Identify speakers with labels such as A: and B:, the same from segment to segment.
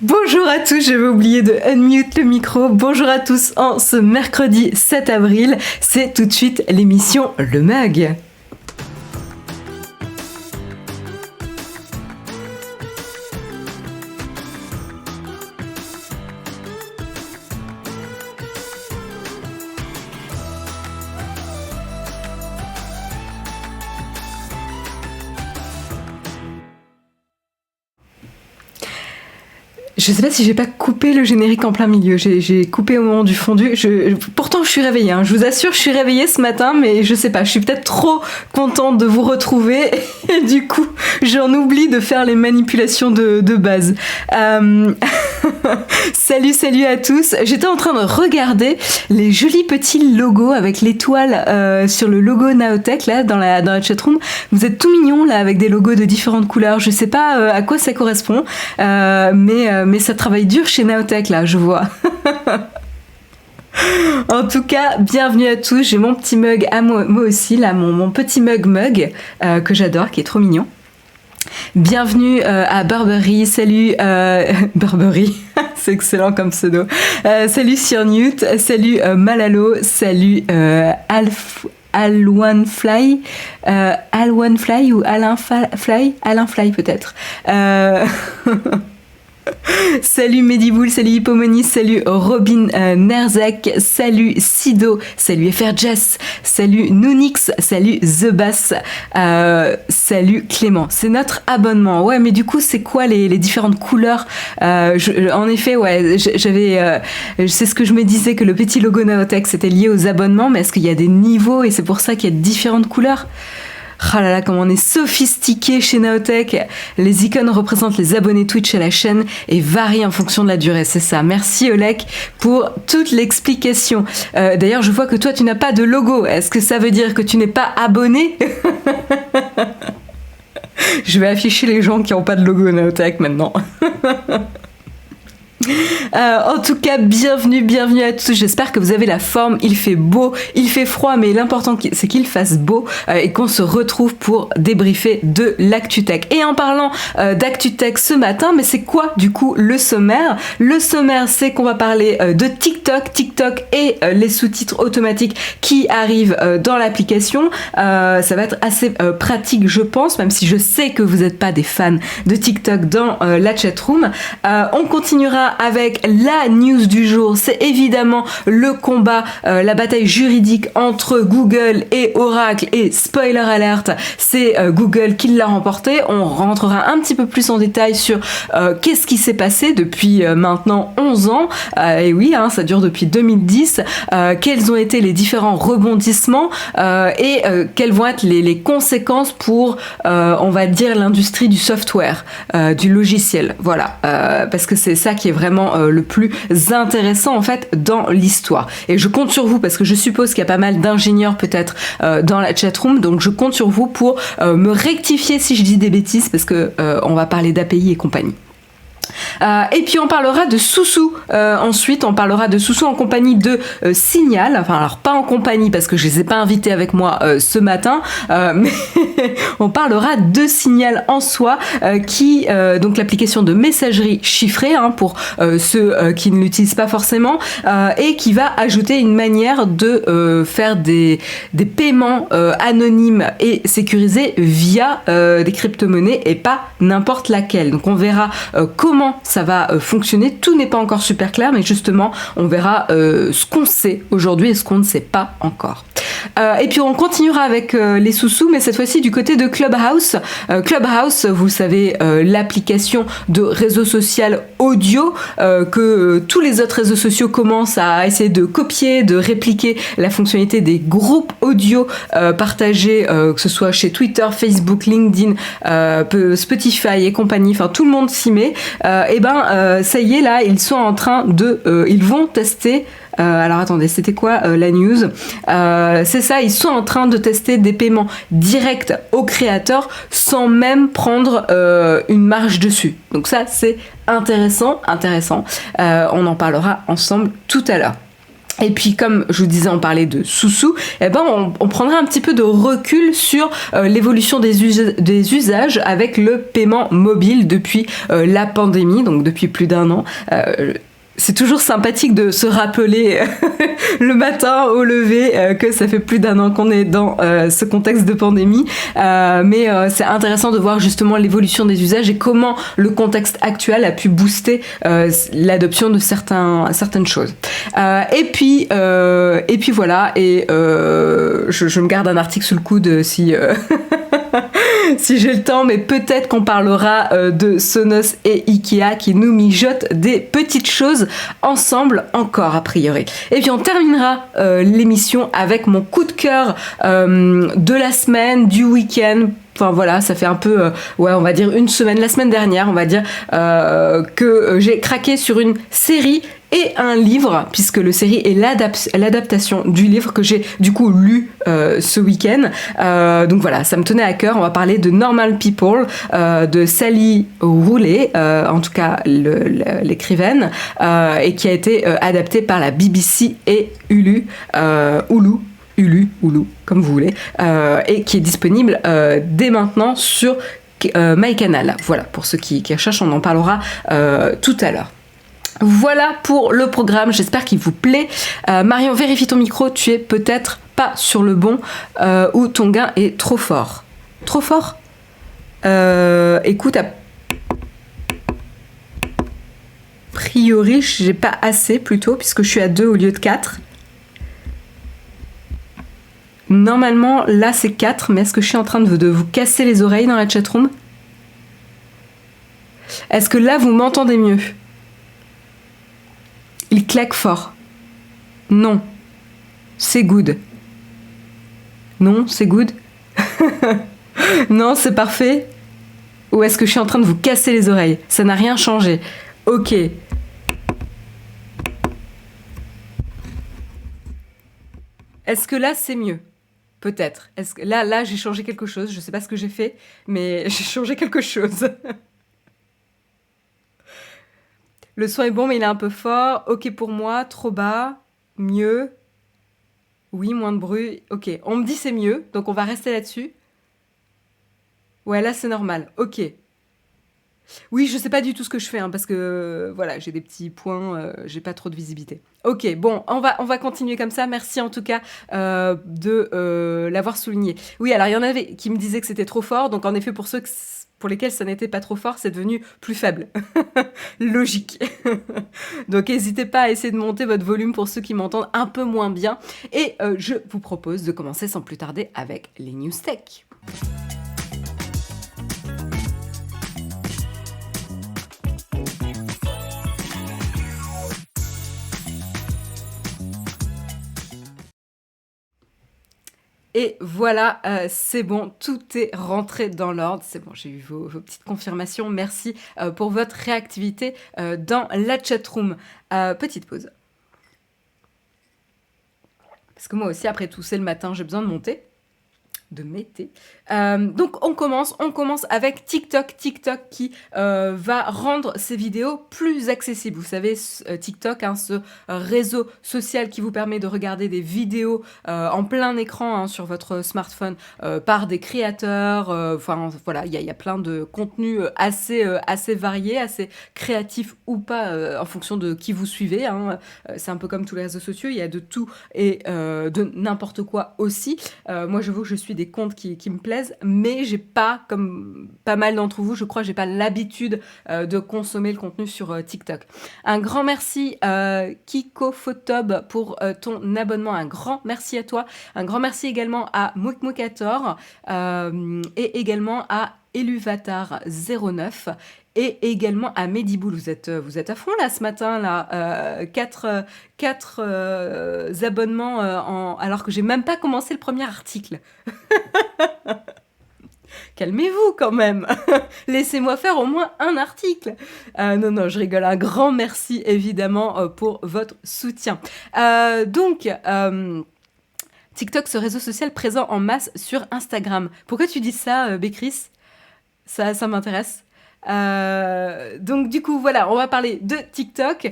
A: Bonjour à tous, j'avais oublié de unmute le micro. Bonjour à tous en ce mercredi 7 avril. C'est tout de suite l'émission Le Mug. Je sais pas si j'ai pas coupé le générique en plein milieu. J'ai coupé au moment du fondu. Pourtant, je suis réveillée. Hein. Je vous assure, je suis réveillée ce matin, mais je sais pas. Je suis peut-être trop contente de vous retrouver. Et du coup, j'en oublie de faire les manipulations de base. Salut à tous. J'étais en train de regarder les jolis petits logos avec l'étoile sur le logo Naotech là dans la chatroom. Vous êtes tout mignons là avec des logos de différentes couleurs. Je sais pas à quoi ça correspond, mais ça travaille dur chez Naotech là, je vois. En tout cas, bienvenue à tous. J'ai mon petit mug à moi aussi là, mon petit mug que j'adore, qui est trop mignon. Bienvenue à Burberry, salut Burberry, c'est excellent comme pseudo. Salut Sir Newt, salut Malalo, salut Alwan Fly ou Alain Fly peut-être. Salut Mediboul, salut Hippomonis, salut Robin Nerzak, salut Sido, salut FR Jess, salut Nounix, salut The Bass, salut Clément. C'est notre abonnement. Ouais, mais du coup, c'est quoi les différentes couleurs? En effet, ouais, c'est ce que je me disais, que le petit logo Naotech c'était lié aux abonnements, mais est-ce qu'il y a des niveaux et c'est pour ça qu'il y a différentes couleurs? Ah là là, comme on est sophistiqué chez Naotech. Les icônes représentent les abonnés Twitch à la chaîne et varient en fonction de la durée, c'est ça. Merci Olek pour toute l'explication. D'ailleurs, je vois que toi, tu n'as pas de logo. Est-ce que ça veut dire que tu n'es pas abonné? Je vais afficher les gens qui n'ont pas de logo Naotech maintenant. En tout cas, bienvenue à tous. J'espère que vous avez la forme. Il fait beau, il fait froid, mais l'important c'est qu'il fasse beau et qu'on se retrouve pour débriefer de l'ActuTech. Et en parlant d'ActuTech ce matin, mais c'est quoi du coup le sommaire? Le sommaire, c'est qu'on va parler de TikTok et les sous-titres automatiques qui arrivent dans l'application. Ça va être assez pratique, je pense, même si je sais que vous n'êtes pas des fans de TikTok dans la chatroom. On continuera avec la news du jour. C'est évidemment le combat, la bataille juridique entre Google et Oracle, et spoiler alert, c'est Google qui l'a remporté. On rentrera un petit peu plus en détail sur qu'est-ce qui s'est passé depuis maintenant 11 ans, et oui, hein, ça dure depuis 2010, quels ont été les différents rebondissements et quelles vont être les conséquences pour, on va dire, l'industrie du software, du logiciel, voilà, parce que c'est ça qui est vraiment le plus intéressant en fait dans l'histoire. Et je compte sur vous parce que je suppose qu'il y a pas mal d'ingénieurs peut-être dans la chatroom, donc je compte sur vous pour me rectifier si je dis des bêtises, parce que on va parler d'API et compagnie. Et puis on parlera de Soussou. Ensuite, on parlera de Soussou en compagnie de Signal. Enfin, alors pas en compagnie parce que je les ai pas invités avec moi ce matin, mais on parlera de Signal en soi, qui donc l'application de messagerie chiffrée hein, pour ceux qui ne l'utilisent pas forcément, et qui va ajouter une manière de faire des paiements anonymes et sécurisés via des crypto-monnaies et pas n'importe laquelle. Donc on verra comment ça va fonctionner. Tout n'est pas encore super clair, mais justement, on verra ce qu'on sait aujourd'hui et ce qu'on ne sait pas encore. Et puis on continuera avec les sous-sous, mais cette fois-ci du côté de Clubhouse. Clubhouse, vous savez, l'application de réseau social audio que tous les autres réseaux sociaux commencent à essayer de copier, de répliquer la fonctionnalité des groupes audio partagés, que ce soit chez Twitter, Facebook, LinkedIn, Spotify et compagnie, enfin tout le monde s'y met. Ça y est, là, ils sont en train ils vont tester. Alors attendez, c'était quoi la news? C'est ça, ils sont en train de tester des paiements directs aux créateurs sans même prendre une marge dessus. Donc ça, c'est intéressant. On en parlera ensemble tout à l'heure. Et puis, comme je vous disais, on parlait de sous-sous, eh ben, on prendra un petit peu de recul sur l'évolution des usages avec le paiement mobile depuis la pandémie, donc depuis plus d'1 an. C'est toujours sympathique de se rappeler le matin au lever que ça fait plus d'1 an qu'on est dans ce contexte de pandémie, mais c'est intéressant de voir justement l'évolution des usages et comment le contexte actuel a pu booster l'adoption de certaines choses. Et puis voilà, et je me garde un article sous le coude si si j'ai le temps, mais peut-être qu'on parlera de Sonos et Ikea qui nous mijotent des petites choses ensemble encore, a priori. Et puis on terminera l'émission avec mon coup de cœur de la semaine, du week-end. Enfin voilà, ça fait un peu, on va dire une semaine, la semaine dernière, on va dire, que j'ai craqué sur une série et un livre, puisque le série est l'adaptation du livre que j'ai du coup lu ce week-end. Donc voilà, ça me tenait à cœur. On va parler de Normal People, de Sally Rooney, en tout cas l'écrivaine, et qui a été adaptée par la BBC et Hulu, comme vous voulez, et qui est disponible dès maintenant sur MyCanal. Voilà, pour ceux qui cherchent, on en parlera tout à l'heure. Voilà pour le programme, j'espère qu'il vous plaît. Marion, vérifie ton micro, tu es peut-être pas sur le bon ou ton gain est trop fort. Trop fort ? Écoute, a priori, j'ai pas assez plutôt, puisque je suis à 2 au lieu de 4. Normalement, là c'est 4, mais est-ce que je suis en train de vous casser les oreilles dans la chatroom ? Est-ce que là vous m'entendez mieux ? Il claque fort. Non. C'est good. Non, c'est good. Non, c'est parfait. Ou est-ce que je suis en train de vous casser les oreilles ? Ça n'a rien changé. Ok. Est-ce que là, c'est mieux ? Peut-être. Est-ce que là, j'ai changé quelque chose. Je sais pas ce que j'ai fait, mais j'ai changé quelque chose. Le son est bon, mais il est un peu fort. Ok pour moi, trop bas, mieux. Oui, moins de bruit. Ok, on me dit c'est mieux, donc on va rester là-dessus. Ouais, là c'est normal. Ok. Oui, je sais pas du tout ce que je fais, parce que voilà, j'ai des petits points, j'ai pas trop de visibilité. Ok, bon, on va continuer comme ça. Merci en tout cas de l'avoir souligné. Oui, alors il y en avait qui me disaient que c'était trop fort, donc en effet pour ceux pour lesquels ça n'était pas trop fort, c'est devenu plus faible. Logique. Donc n'hésitez pas à essayer de monter votre volume pour ceux qui m'entendent un peu moins bien. Et je vous propose de commencer sans plus tarder avec les news tech. Et voilà, c'est bon, tout est rentré dans l'ordre. C'est bon, j'ai eu vos petites confirmations. Merci pour votre réactivité dans la chatroom. Petite pause. Parce que moi aussi, après tousser le matin, j'ai besoin de monter. Donc on commence avec TikTok qui va rendre ses vidéos plus accessibles. Vous savez, TikTok, ce réseau social qui vous permet de regarder des vidéos en plein écran sur votre smartphone par des créateurs. Enfin voilà, il y a plein de contenus assez variés, assez créatifs ou pas en fonction de qui vous suivez. C'est un peu comme tous les réseaux sociaux, il y a de tout et de n'importe quoi aussi. Moi j'avoue que je suis des comptes qui me plaisent, mais j'ai pas, comme pas mal d'entre vous, je crois, j'ai pas l'habitude de consommer le contenu sur TikTok. Un grand merci Kiko Photob pour ton abonnement, un grand merci à toi, un grand merci également à Moukmoukator et également à Eluvatar09 et également à Mediboul. Vous êtes à fond là ce matin là, 4 abonnements alors que j'ai même pas commencé le premier article. Calmez-vous quand même. Laissez-moi faire au moins un article. Non, je rigole. Un grand merci évidemment pour votre soutien. Donc TikTok, ce réseau social présent en masse sur Instagram. Pourquoi tu dis ça, Bécris ? Ça m'intéresse. Donc du coup voilà, on va parler de TikTok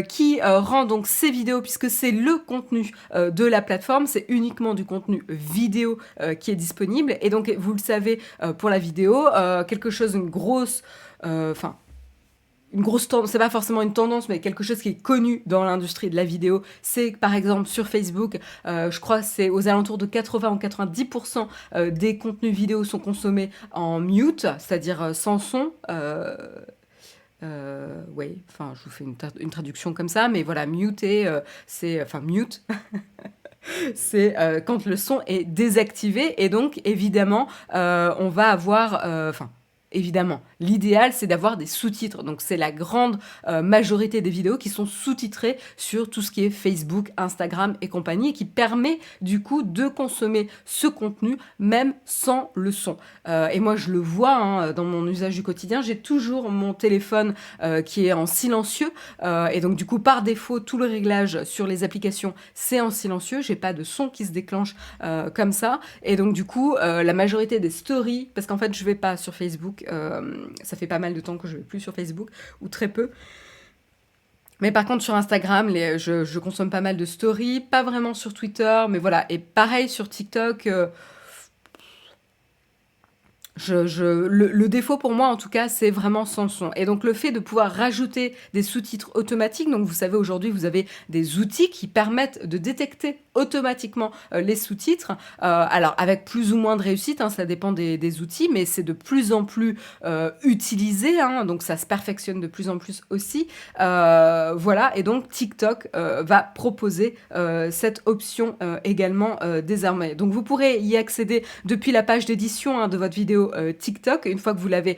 A: qui rend donc ses vidéos, puisque c'est le contenu de la plateforme, c'est uniquement du contenu vidéo qui est disponible. Et donc vous le savez, pour la vidéo, quelque chose, une grosse tendance, c'est pas forcément une tendance, mais quelque chose qui est connu dans l'industrie de la vidéo, c'est par exemple sur Facebook, je crois que c'est aux alentours de 80 ou 90% des contenus vidéo sont consommés en mute, c'est-à-dire sans son. Ouais, enfin, je vous fais une traduction comme ça, mais voilà, muter, mute, c'est quand le son est désactivé, et donc évidemment, on va avoir, évidemment, l'idéal, c'est d'avoir des sous-titres. Donc, c'est la grande majorité des vidéos qui sont sous-titrées sur tout ce qui est Facebook, Instagram et compagnie, et qui permet du coup de consommer ce contenu même sans le son. Et moi, je le vois dans mon usage du quotidien, j'ai toujours mon téléphone qui est en silencieux. Et donc, du coup, par défaut, tout le réglage sur les applications, c'est en silencieux. J'ai pas de son qui se déclenche comme ça. Et donc, du coup, la majorité des stories, parce qu'en fait, je vais pas sur Facebook, ça fait pas mal de temps que je vais plus sur Facebook, ou très peu. Mais par contre sur Instagram, je consomme pas mal de stories, pas vraiment sur Twitter, mais voilà. Et pareil sur TikTok, le défaut pour moi, en tout cas, c'est vraiment sans son. Et donc, le fait de pouvoir rajouter des sous-titres automatiques, donc vous savez, aujourd'hui, vous avez des outils qui permettent de détecter automatiquement les sous-titres. Alors, avec plus ou moins de réussite, ça dépend des outils, mais c'est de plus en plus utilisé, donc ça se perfectionne de plus en plus aussi. Voilà, et donc TikTok va proposer cette option également désormais. Donc, vous pourrez y accéder depuis la page d'édition de votre vidéo TikTok, une fois que vous l'avez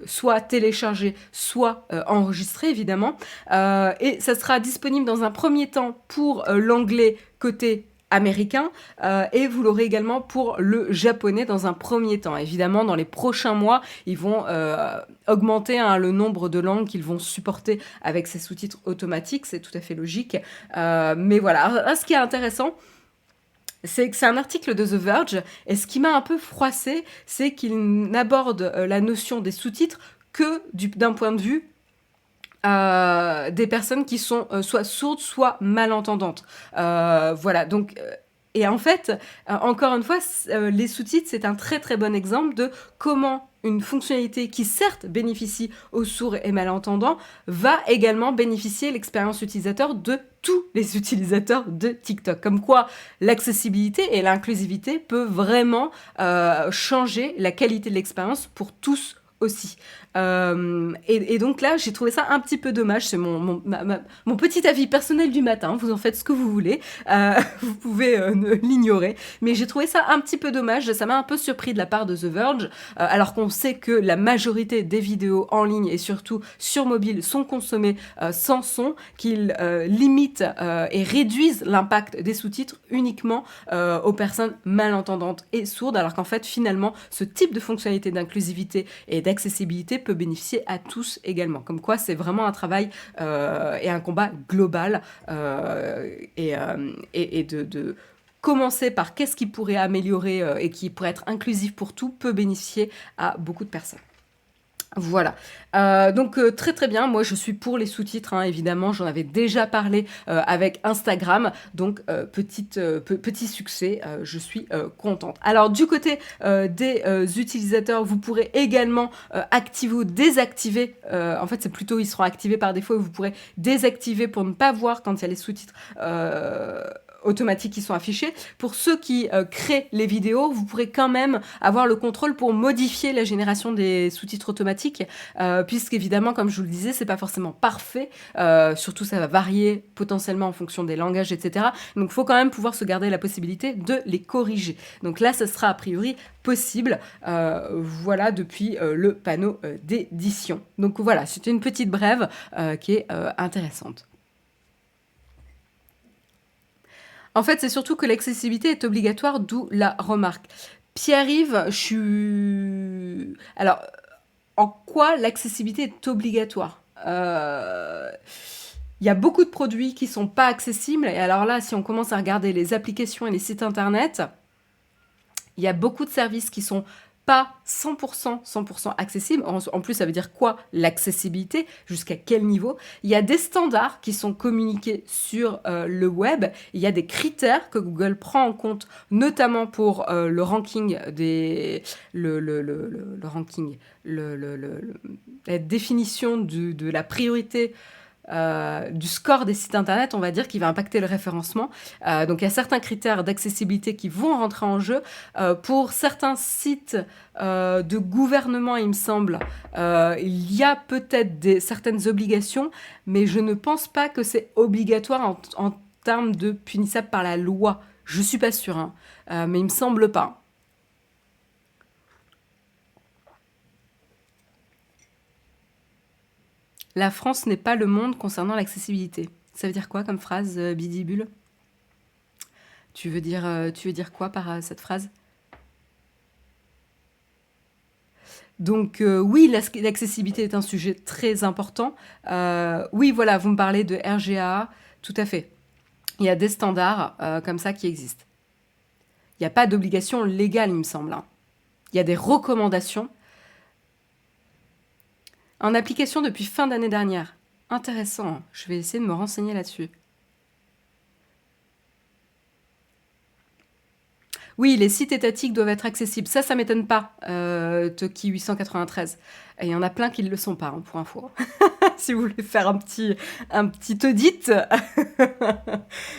A: soit téléchargé, soit enregistré, évidemment. Et ça sera disponible dans un premier temps pour l'anglais côté américain, et vous l'aurez également pour le japonais dans un premier temps. Évidemment, dans les prochains mois, ils vont augmenter le nombre de langues qu'ils vont supporter avec ces sous-titres automatiques, c'est tout à fait logique. Mais voilà, ce qui est intéressant, c'est que c'est un article de The Verge, et ce qui m'a un peu froissé, c'est qu'il n'aborde la notion des sous-titres que d'un point de vue des personnes qui sont soit sourdes, soit malentendantes. Voilà, donc... et en fait, encore une fois, les sous-titres, c'est un très très bon exemple de comment une fonctionnalité qui certes bénéficie aux sourds et malentendants va également bénéficier l'expérience utilisateur de tous les utilisateurs de TikTok. Comme quoi l'accessibilité et l'inclusivité peuvent vraiment changer la qualité de l'expérience pour tous aussi. Et donc là, j'ai trouvé ça un petit peu dommage. C'est mon petit avis personnel du matin. Vous en faites ce que vous voulez. Vous pouvez l'ignorer. Mais j'ai trouvé ça un petit peu dommage. Ça m'a un peu surpris de la part de The Verge. Alors qu'on sait que la majorité des vidéos en ligne et surtout sur mobile sont consommées sans son, qu'ils limitent et réduisent l'impact des sous-titres uniquement aux personnes malentendantes et sourdes. Alors qu'en fait, finalement, ce type de fonctionnalité d'inclusivité et d'accessibilité peut bénéficier à tous également. Comme quoi, c'est vraiment un travail et un combat global et de commencer par qu'est-ce qui pourrait améliorer et qui pourrait être inclusif pour tout peut bénéficier à beaucoup de personnes. Voilà, donc très très bien, moi je suis pour les sous-titres, évidemment, j'en avais déjà parlé avec Instagram, donc petit succès, je suis contente. Alors du côté des utilisateurs, vous pourrez également activer ou désactiver, en fait c'est plutôt ils seront activés par défaut, et vous pourrez désactiver pour ne pas voir quand il y a les sous-titres automatiques qui sont affichés. Pour ceux qui créent les vidéos, vous pourrez quand même avoir le contrôle pour modifier la génération des sous-titres automatiques, puisqu'évidemment, comme je vous le disais, c'est pas forcément parfait, surtout ça va varier potentiellement en fonction des langages, etc. Donc il faut quand même pouvoir se garder la possibilité de les corriger. Donc là, ça sera a priori possible, voilà, depuis le panneau d'édition. Donc voilà, c'était une petite brève qui est intéressante. En fait, c'est surtout que l'accessibilité est obligatoire, d'où la remarque. Pierre-Yves, Alors, en quoi l'accessibilité est obligatoire ? Il y a beaucoup de produits qui ne sont pas accessibles. Et alors là, si on commence à regarder les applications et les sites internet, il y a beaucoup de services qui sont pas 100% accessible. En plus, ça veut dire quoi l'accessibilité? Jusqu'à quel niveau? Il y a des standards qui sont communiqués sur le web. Il y a des critères que Google prend en compte, notamment pour le ranking le ranking, la définition de la priorité du score des sites internet, on va dire, qui va impacter le référencement. Donc il y a certains critères d'accessibilité qui vont rentrer en jeu. Pour certains sites de gouvernement, il me semble, il y a peut-être certaines obligations, mais je ne pense pas que c'est obligatoire en termes de punissable par la loi. Je suis pas sûre, hein. Mais il me semble pas. La France n'est pas le monde concernant l'accessibilité. Ça veut dire quoi comme phrase, Bidibule? Tu veux dire quoi par cette phrase? Donc oui, l'accessibilité est un sujet très important. Oui, voilà, vous me parlez de RGA, tout à fait. Il y a des standards comme ça qui existent. Il n'y a pas d'obligation légale, il me semble, hein. Il y a des recommandations en application depuis fin d'année dernière. Intéressant, je vais essayer de me renseigner là-dessus. Oui, les sites étatiques doivent être accessibles. Ça m'étonne pas, Toki 893. Et il y en a plein qui ne le sont pas, hein, pour info. Si vous voulez faire un petit audit,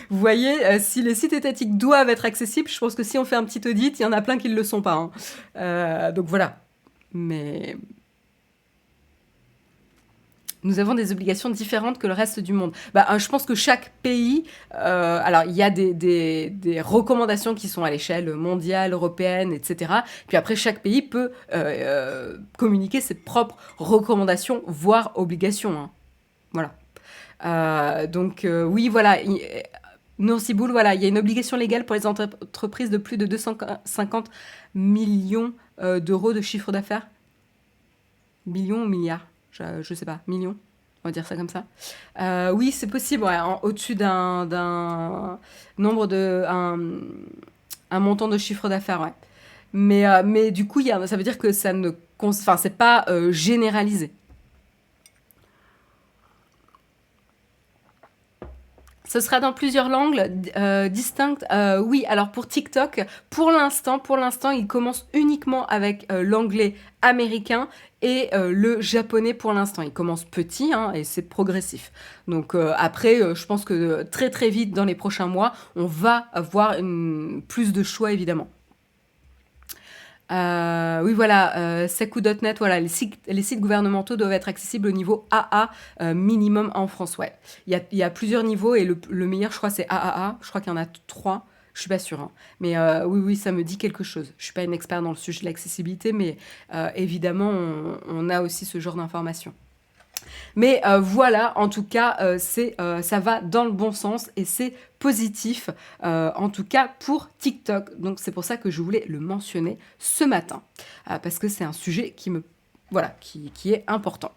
A: vous voyez, si les sites étatiques doivent être accessibles, je pense que si on fait un petit audit, il y en a plein qui ne le sont pas, hein. Donc voilà. Mais nous avons des obligations différentes que le reste du monde. Je pense que chaque pays, alors il y a des recommandations qui sont à l'échelle mondiale, européenne, etc. Puis après, chaque pays peut communiquer ses propres recommandations, voire obligations, hein. Voilà. Donc oui, voilà. Non, Ciboule, voilà, il y a une obligation légale pour les entreprises de plus de 250 millions d'euros de chiffre d'affaires. Millions ou milliards? Je sais pas, millions, on va dire ça comme ça. Oui, c'est possible, ouais, au-dessus d'un nombre un montant de chiffre d'affaires, ouais. Mais du coup, ça veut dire que ça ne, enfin, c'est pas généralisé. Ce sera dans plusieurs langues distinctes. Oui, alors pour TikTok, pour l'instant, il commence uniquement avec l'anglais américain et le japonais pour l'instant. Il commence petit, hein, et c'est progressif. Donc après, je pense que très très vite, dans les prochains mois, on va avoir plus de choix, évidemment. Oui, voilà, Seku.net, voilà, les sites gouvernementaux doivent être accessibles au niveau AA minimum en France, ouais. Il y a plusieurs niveaux et le meilleur, je crois, c'est AAA. Je crois qu'il y en a trois. Je suis pas sûre, hein. Mais oui, oui, ça me dit quelque chose. Je suis pas une experte dans le sujet de l'accessibilité, mais évidemment, on a aussi ce genre d'informations. Mais voilà, en tout cas, ça va dans le bon sens et c'est positif, en tout cas pour TikTok. Donc c'est pour ça que je voulais le mentionner ce matin, parce que c'est un sujet qui est important.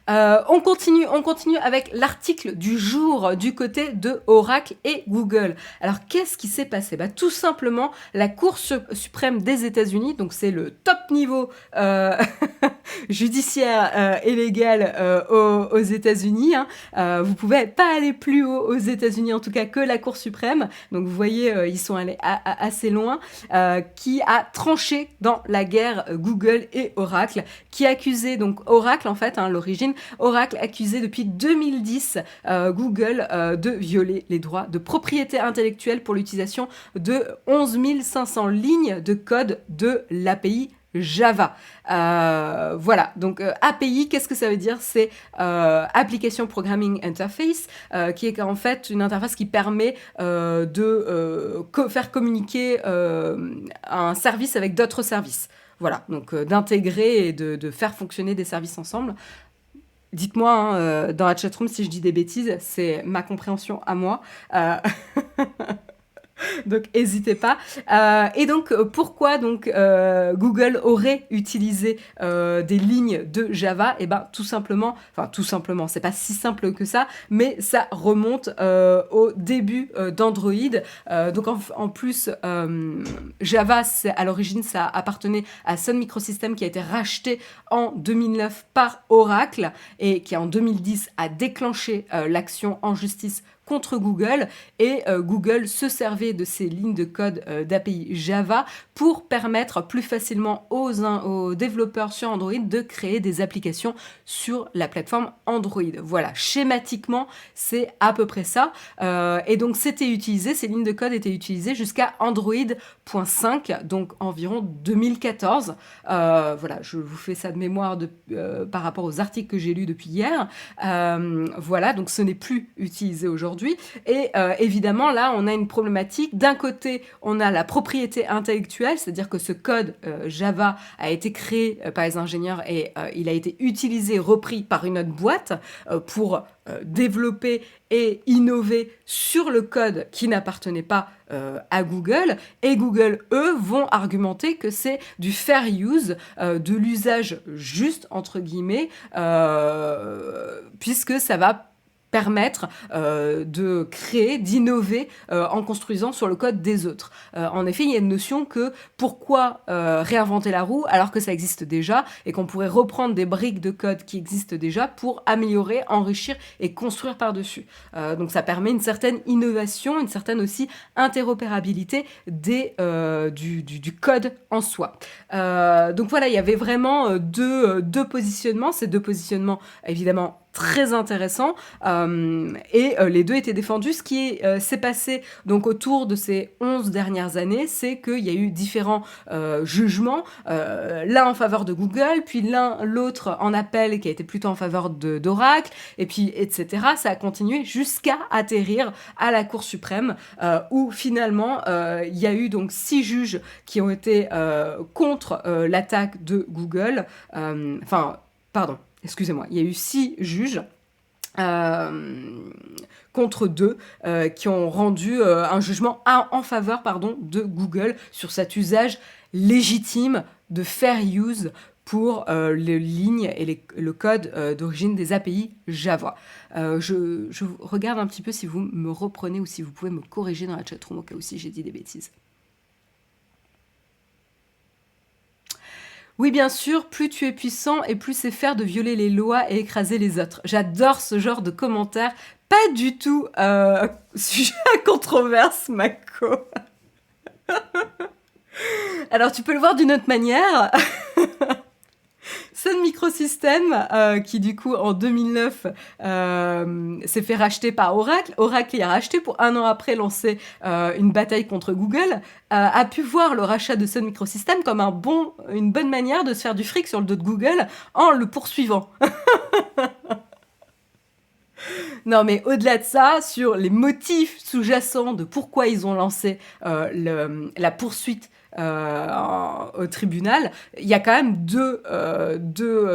A: On continue avec l'article du jour du côté de Oracle et Google. Alors, qu'est-ce qui s'est passé? Tout simplement, la Cour suprême des États-Unis, donc c'est le top niveau judiciaire et légal aux États-Unis, hein. Vous pouvez pas aller plus haut aux États-Unis, en tout cas, que la Cour suprême. Donc, vous voyez, ils sont allés assez loin, qui a tranché dans la guerre Google et Oracle, qui accusait donc Oracle, en fait, hein, l'origine, Oracle accusait depuis 2010 Google de violer les droits de propriété intellectuelle pour l'utilisation de 11 500 lignes de code de l'API Java. Voilà, donc API, qu'est-ce que ça veut dire? C'est Application Programming Interface, qui est en fait une interface qui permet de faire communiquer un service avec d'autres services. Voilà, donc d'intégrer et de faire fonctionner des services ensemble. Dites-moi, hein, dans la chatroom si je dis des bêtises, c'est ma compréhension à moi. Donc n'hésitez pas. Et donc pourquoi donc Google aurait utilisé des lignes de Java? Et ben tout simplement, c'est pas si simple que ça, mais ça remonte au début d'Android. Donc en plus, Java, à l'origine, ça appartenait à Sun Microsystems qui a été racheté en 2009 par Oracle et qui en 2010 a déclenché l'action en justice contre Google, et Google se servait de ces lignes de code d'API Java pour permettre plus facilement aux développeurs sur Android de créer des applications sur la plateforme Android. Voilà, schématiquement, c'est à peu près ça. Et donc, ces lignes de code étaient utilisées jusqu'à Android.5, donc environ 2014. Voilà, je vous fais ça de mémoire par rapport aux articles que j'ai lus depuis hier. Voilà, donc ce n'est plus utilisé aujourd'hui. Et évidemment, là, on a une problématique. D'un côté, on a la propriété intellectuelle, c'est-à-dire que ce code Java a été créé par les ingénieurs et il a été utilisé, repris par une autre boîte pour développer et innover sur le code qui n'appartenait pas à Google. Et Google, eux, vont argumenter que c'est du fair use, de l'usage juste, entre guillemets, puisque ça va permettre de créer, d'innover en construisant sur le code des autres. En effet, il y a une notion que pourquoi réinventer la roue alors que ça existe déjà et qu'on pourrait reprendre des briques de code qui existent déjà pour améliorer, enrichir et construire par-dessus. Donc ça permet une certaine innovation, une certaine aussi interopérabilité du code en soi. Donc voilà, il y avait vraiment deux positionnements, ces deux positionnements évidemment très intéressant et les deux étaient défendus. Ce qui s'est passé donc autour de ces 11 dernières années, c'est qu'il y a eu différents jugements, l'un en faveur de Google, puis l'autre en appel qui a été plutôt en faveur d'Oracle, et puis etc. Ça a continué jusqu'à atterrir à la Cour suprême où finalement il y a eu donc 6 juges qui ont été contre l'attaque de Google, excusez-moi, il y a eu 6 juges contre 2 qui ont rendu un jugement en faveur de Google sur cet usage légitime de fair use pour les lignes et le code d'origine des API Java. Je regarde un petit peu si vous me reprenez ou si vous pouvez me corriger dans la chatroom au cas où si j'ai dit des bêtises. Oui, bien sûr, plus tu es puissant et plus c'est faire de violer les lois et écraser les autres. J'adore ce genre de commentaires. Pas du tout sujet à controverse, Mako. Alors, tu peux le voir d'une autre manière. Sun Microsystems, qui du coup en 2009 s'est fait racheter par Oracle. Oracle y a racheté pour un an après lancer une bataille contre Google, a pu voir le rachat de Sun Microsystems comme une bonne manière de se faire du fric sur le dos de Google en le poursuivant. Non, mais au-delà de ça, sur les motifs sous-jacents de pourquoi ils ont lancé la poursuite au tribunal, il y a quand même deux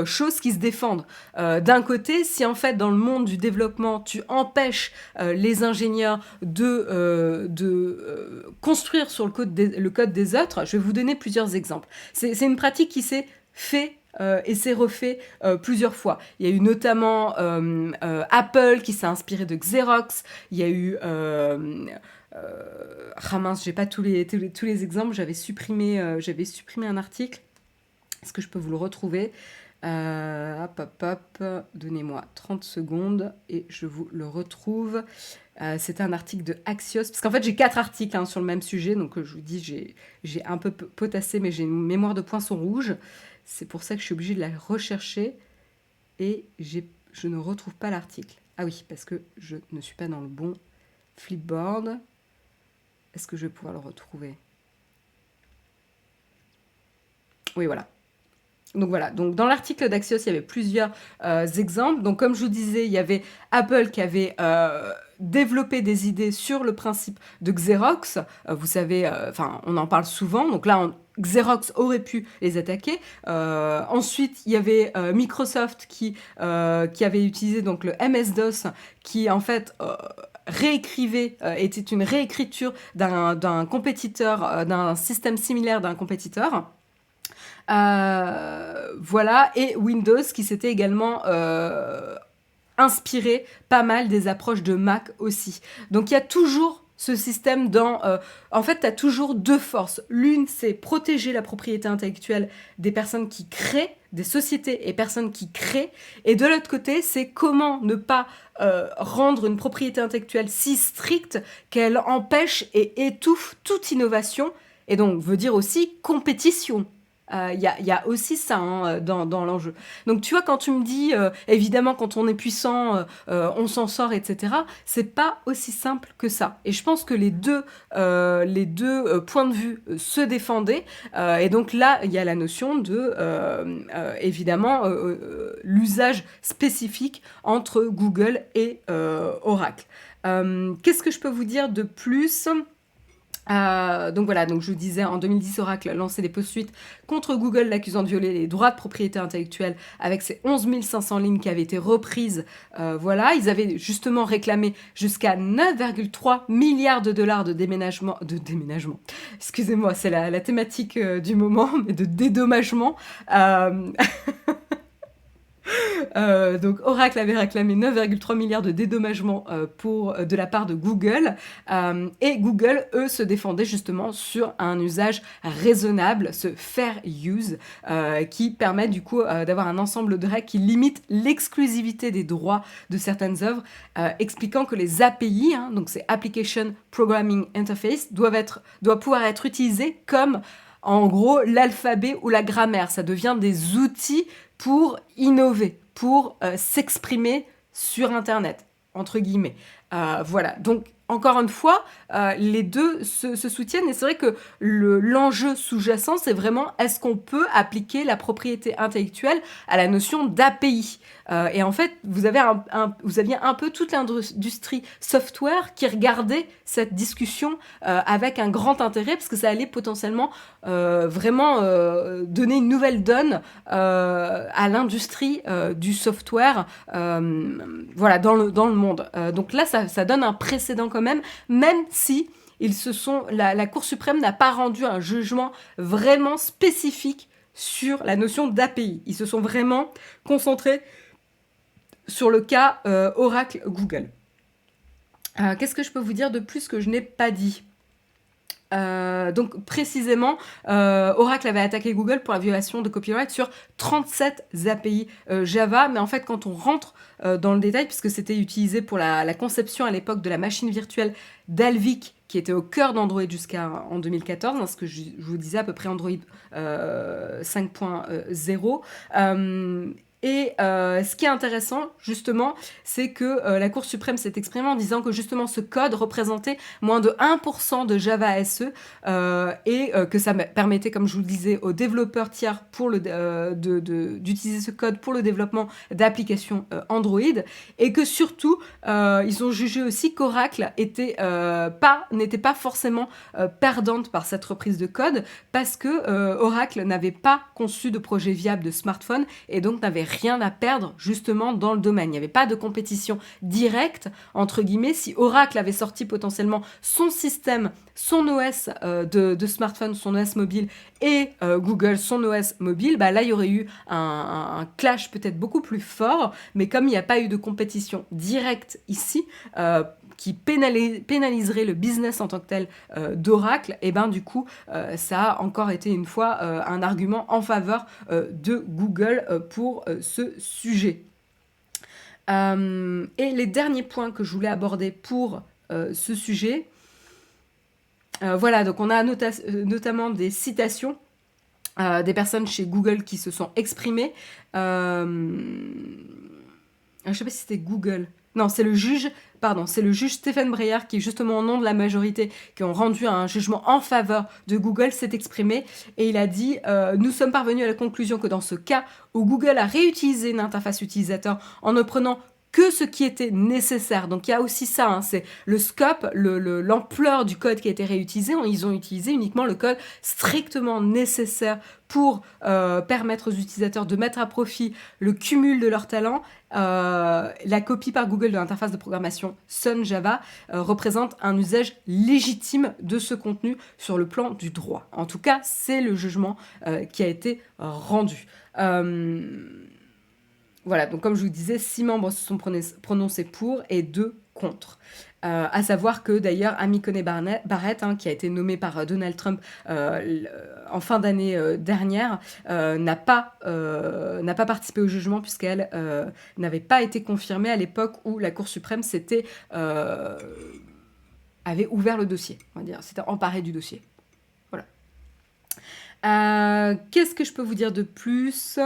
A: choses qui se défendent. D'un côté, si en fait dans le monde du développement tu empêches les ingénieurs de construire sur le code des autres, je vais vous donner plusieurs exemples. C'est une pratique qui s'est fait et s'est refait plusieurs fois. Il y a eu notamment Apple qui s'est inspiré de Xerox. Il y a eu mince, j'ai pas tous les exemples. J'avais supprimé un article. Est-ce que je peux vous le retrouver? Donnez-moi 30 secondes et je vous le retrouve. C'était un article de Axios, parce qu'en fait j'ai 4 articles sur le même sujet, donc je vous dis j'ai un peu potassé, mais j'ai une mémoire de poinçon rouge. C'est pour ça que je suis obligée de la rechercher et je ne retrouve pas l'article. Ah oui, parce que je ne suis pas dans le bon Flipboard. Est-ce que je vais pouvoir le retrouver? Oui, voilà. Donc voilà, donc dans l'article d'Axios, il y avait plusieurs exemples. Donc comme je vous disais, il y avait Apple qui avait développé des idées sur le principe de Xerox. Vous savez, on en parle souvent. Donc là, Xerox aurait pu les attaquer. Ensuite, il y avait Microsoft qui avait utilisé donc le MS-DOS, qui en fait était une réécriture d'un compétiteur, d'un système similaire d'un compétiteur. Voilà, et Windows qui s'était également inspiré pas mal des approches de Mac aussi. Donc il y a toujours ce système en fait, tu as toujours deux forces. L'une, c'est protéger la propriété intellectuelle des personnes qui créent, des sociétés et personnes qui créent. Et de l'autre côté, c'est comment ne pas rendre une propriété intellectuelle si stricte qu'elle empêche et étouffe toute innovation, et donc veut dire aussi compétition. Il y a aussi ça dans l'enjeu. Donc tu vois, quand tu me dis, évidemment, quand on est puissant, on s'en sort, etc., c'est pas aussi simple que ça. Et je pense que les deux points de vue se défendaient. Et donc là, il y a la notion de, évidemment, l'usage spécifique entre Google et Oracle. Qu'est-ce que je peux vous dire de plus ? Donc voilà, donc je vous disais, en 2010, Oracle a lancé des poursuites contre Google, l'accusant de violer les droits de propriété intellectuelle avec ses 11 500 lignes qui avaient été reprises. Voilà, ils avaient justement réclamé jusqu'à 9,3 milliards de dollars de déménagement. Excusez-moi, c'est la thématique du moment, mais de dédommagement. Donc Oracle avait réclamé 9,3 milliards de dédommagement de la part de Google, et Google, eux, se défendaient justement sur un usage raisonnable, ce fair use, qui permet du coup d'avoir un ensemble de règles qui limitent l'exclusivité des droits de certaines œuvres, expliquant que les API, donc c'est Application Programming Interface, doivent pouvoir être utilisés comme en gros l'alphabet ou la grammaire. Ça devient des outils pour innover, pour s'exprimer sur Internet, entre guillemets. Voilà, donc encore une fois, les deux se soutiennent, et c'est vrai que l'enjeu sous-jacent, c'est vraiment, est-ce qu'on peut appliquer la propriété intellectuelle à la notion d'API ? Et en fait, vous aviez un peu toute l'industrie software qui regardait cette discussion avec un grand intérêt, parce que ça allait potentiellement vraiment donner une nouvelle donne à l'industrie du software, voilà, dans le monde. Donc là, ça donne un précédent quand même si la Cour suprême n'a pas rendu un jugement vraiment spécifique sur la notion d'API. Ils se sont vraiment concentrés sur le cas Oracle-Google. Qu'est-ce que je peux vous dire de plus que je n'ai pas dit ? Donc précisément, Oracle avait attaqué Google pour la violation de copyright sur 37 API Java, mais en fait quand on rentre dans le détail, puisque c'était utilisé pour la conception à l'époque de la machine virtuelle d'Alvik, qui était au cœur d'Android jusqu'en 2014, ce que je vous disais, à peu près Android 5.0. Et ce qui est intéressant, justement, c'est que la Cour suprême s'est exprimée en disant que justement ce code représentait moins de 1% de Java SE, et que ça permettait, comme je vous le disais, aux développeurs tiers d'utiliser ce code pour le développement d'applications Android, et que surtout, ils ont jugé aussi qu'Oracle n'était pas forcément perdante par cette reprise de code, parce que Oracle n'avait pas conçu de projet viable de smartphone, et donc n'avait rien à perdre justement dans le domaine. Il n'y avait pas de compétition directe, entre guillemets. Si Oracle avait sorti potentiellement son système, son OS de smartphone, son OS mobile, et Google, son OS mobile, là, il y aurait eu un clash peut-être beaucoup plus fort, mais comme il n'y a pas eu de compétition directe ici, qui pénaliserait le business en tant que tel d'Oracle, et du coup, ça a encore été une fois un argument en faveur de Google pour ce sujet. Et les derniers points que je voulais aborder pour ce sujet, voilà, donc on a notamment des citations des personnes chez Google qui se sont exprimées. Je ne sais pas si c'était Google. Non, c'est le juge Stéphane Breyer qui, justement au nom de la majorité, qui ont rendu un jugement en faveur de Google, s'est exprimé, et il a dit « Nous sommes parvenus à la conclusion que dans ce cas où Google a réutilisé une interface utilisateur en ne prenant que ce qui était nécessaire. Donc il y a aussi ça, hein, c'est le scope, l'ampleur du code qui a été réutilisé. Ils ont utilisé uniquement le code strictement nécessaire pour permettre aux utilisateurs de mettre à profit le cumul de leurs talents. La copie par Google de l'interface de programmation Sun Java représente un usage légitime de ce contenu sur le plan du droit. En tout cas, c'est le jugement qui a été rendu. Voilà, donc comme je vous disais, 6 membres se sont prononcés pour et 2 contre. À savoir que d'ailleurs, Amy Coney Barrett, hein, qui a été nommée par Donald Trump en fin d'année dernière, n'a pas participé au jugement puisqu'elle n'avait pas été confirmée à l'époque où la Cour suprême avait ouvert le dossier, on va dire, s'était emparée du dossier. Voilà. Qu'est-ce que je peux vous dire de plus ?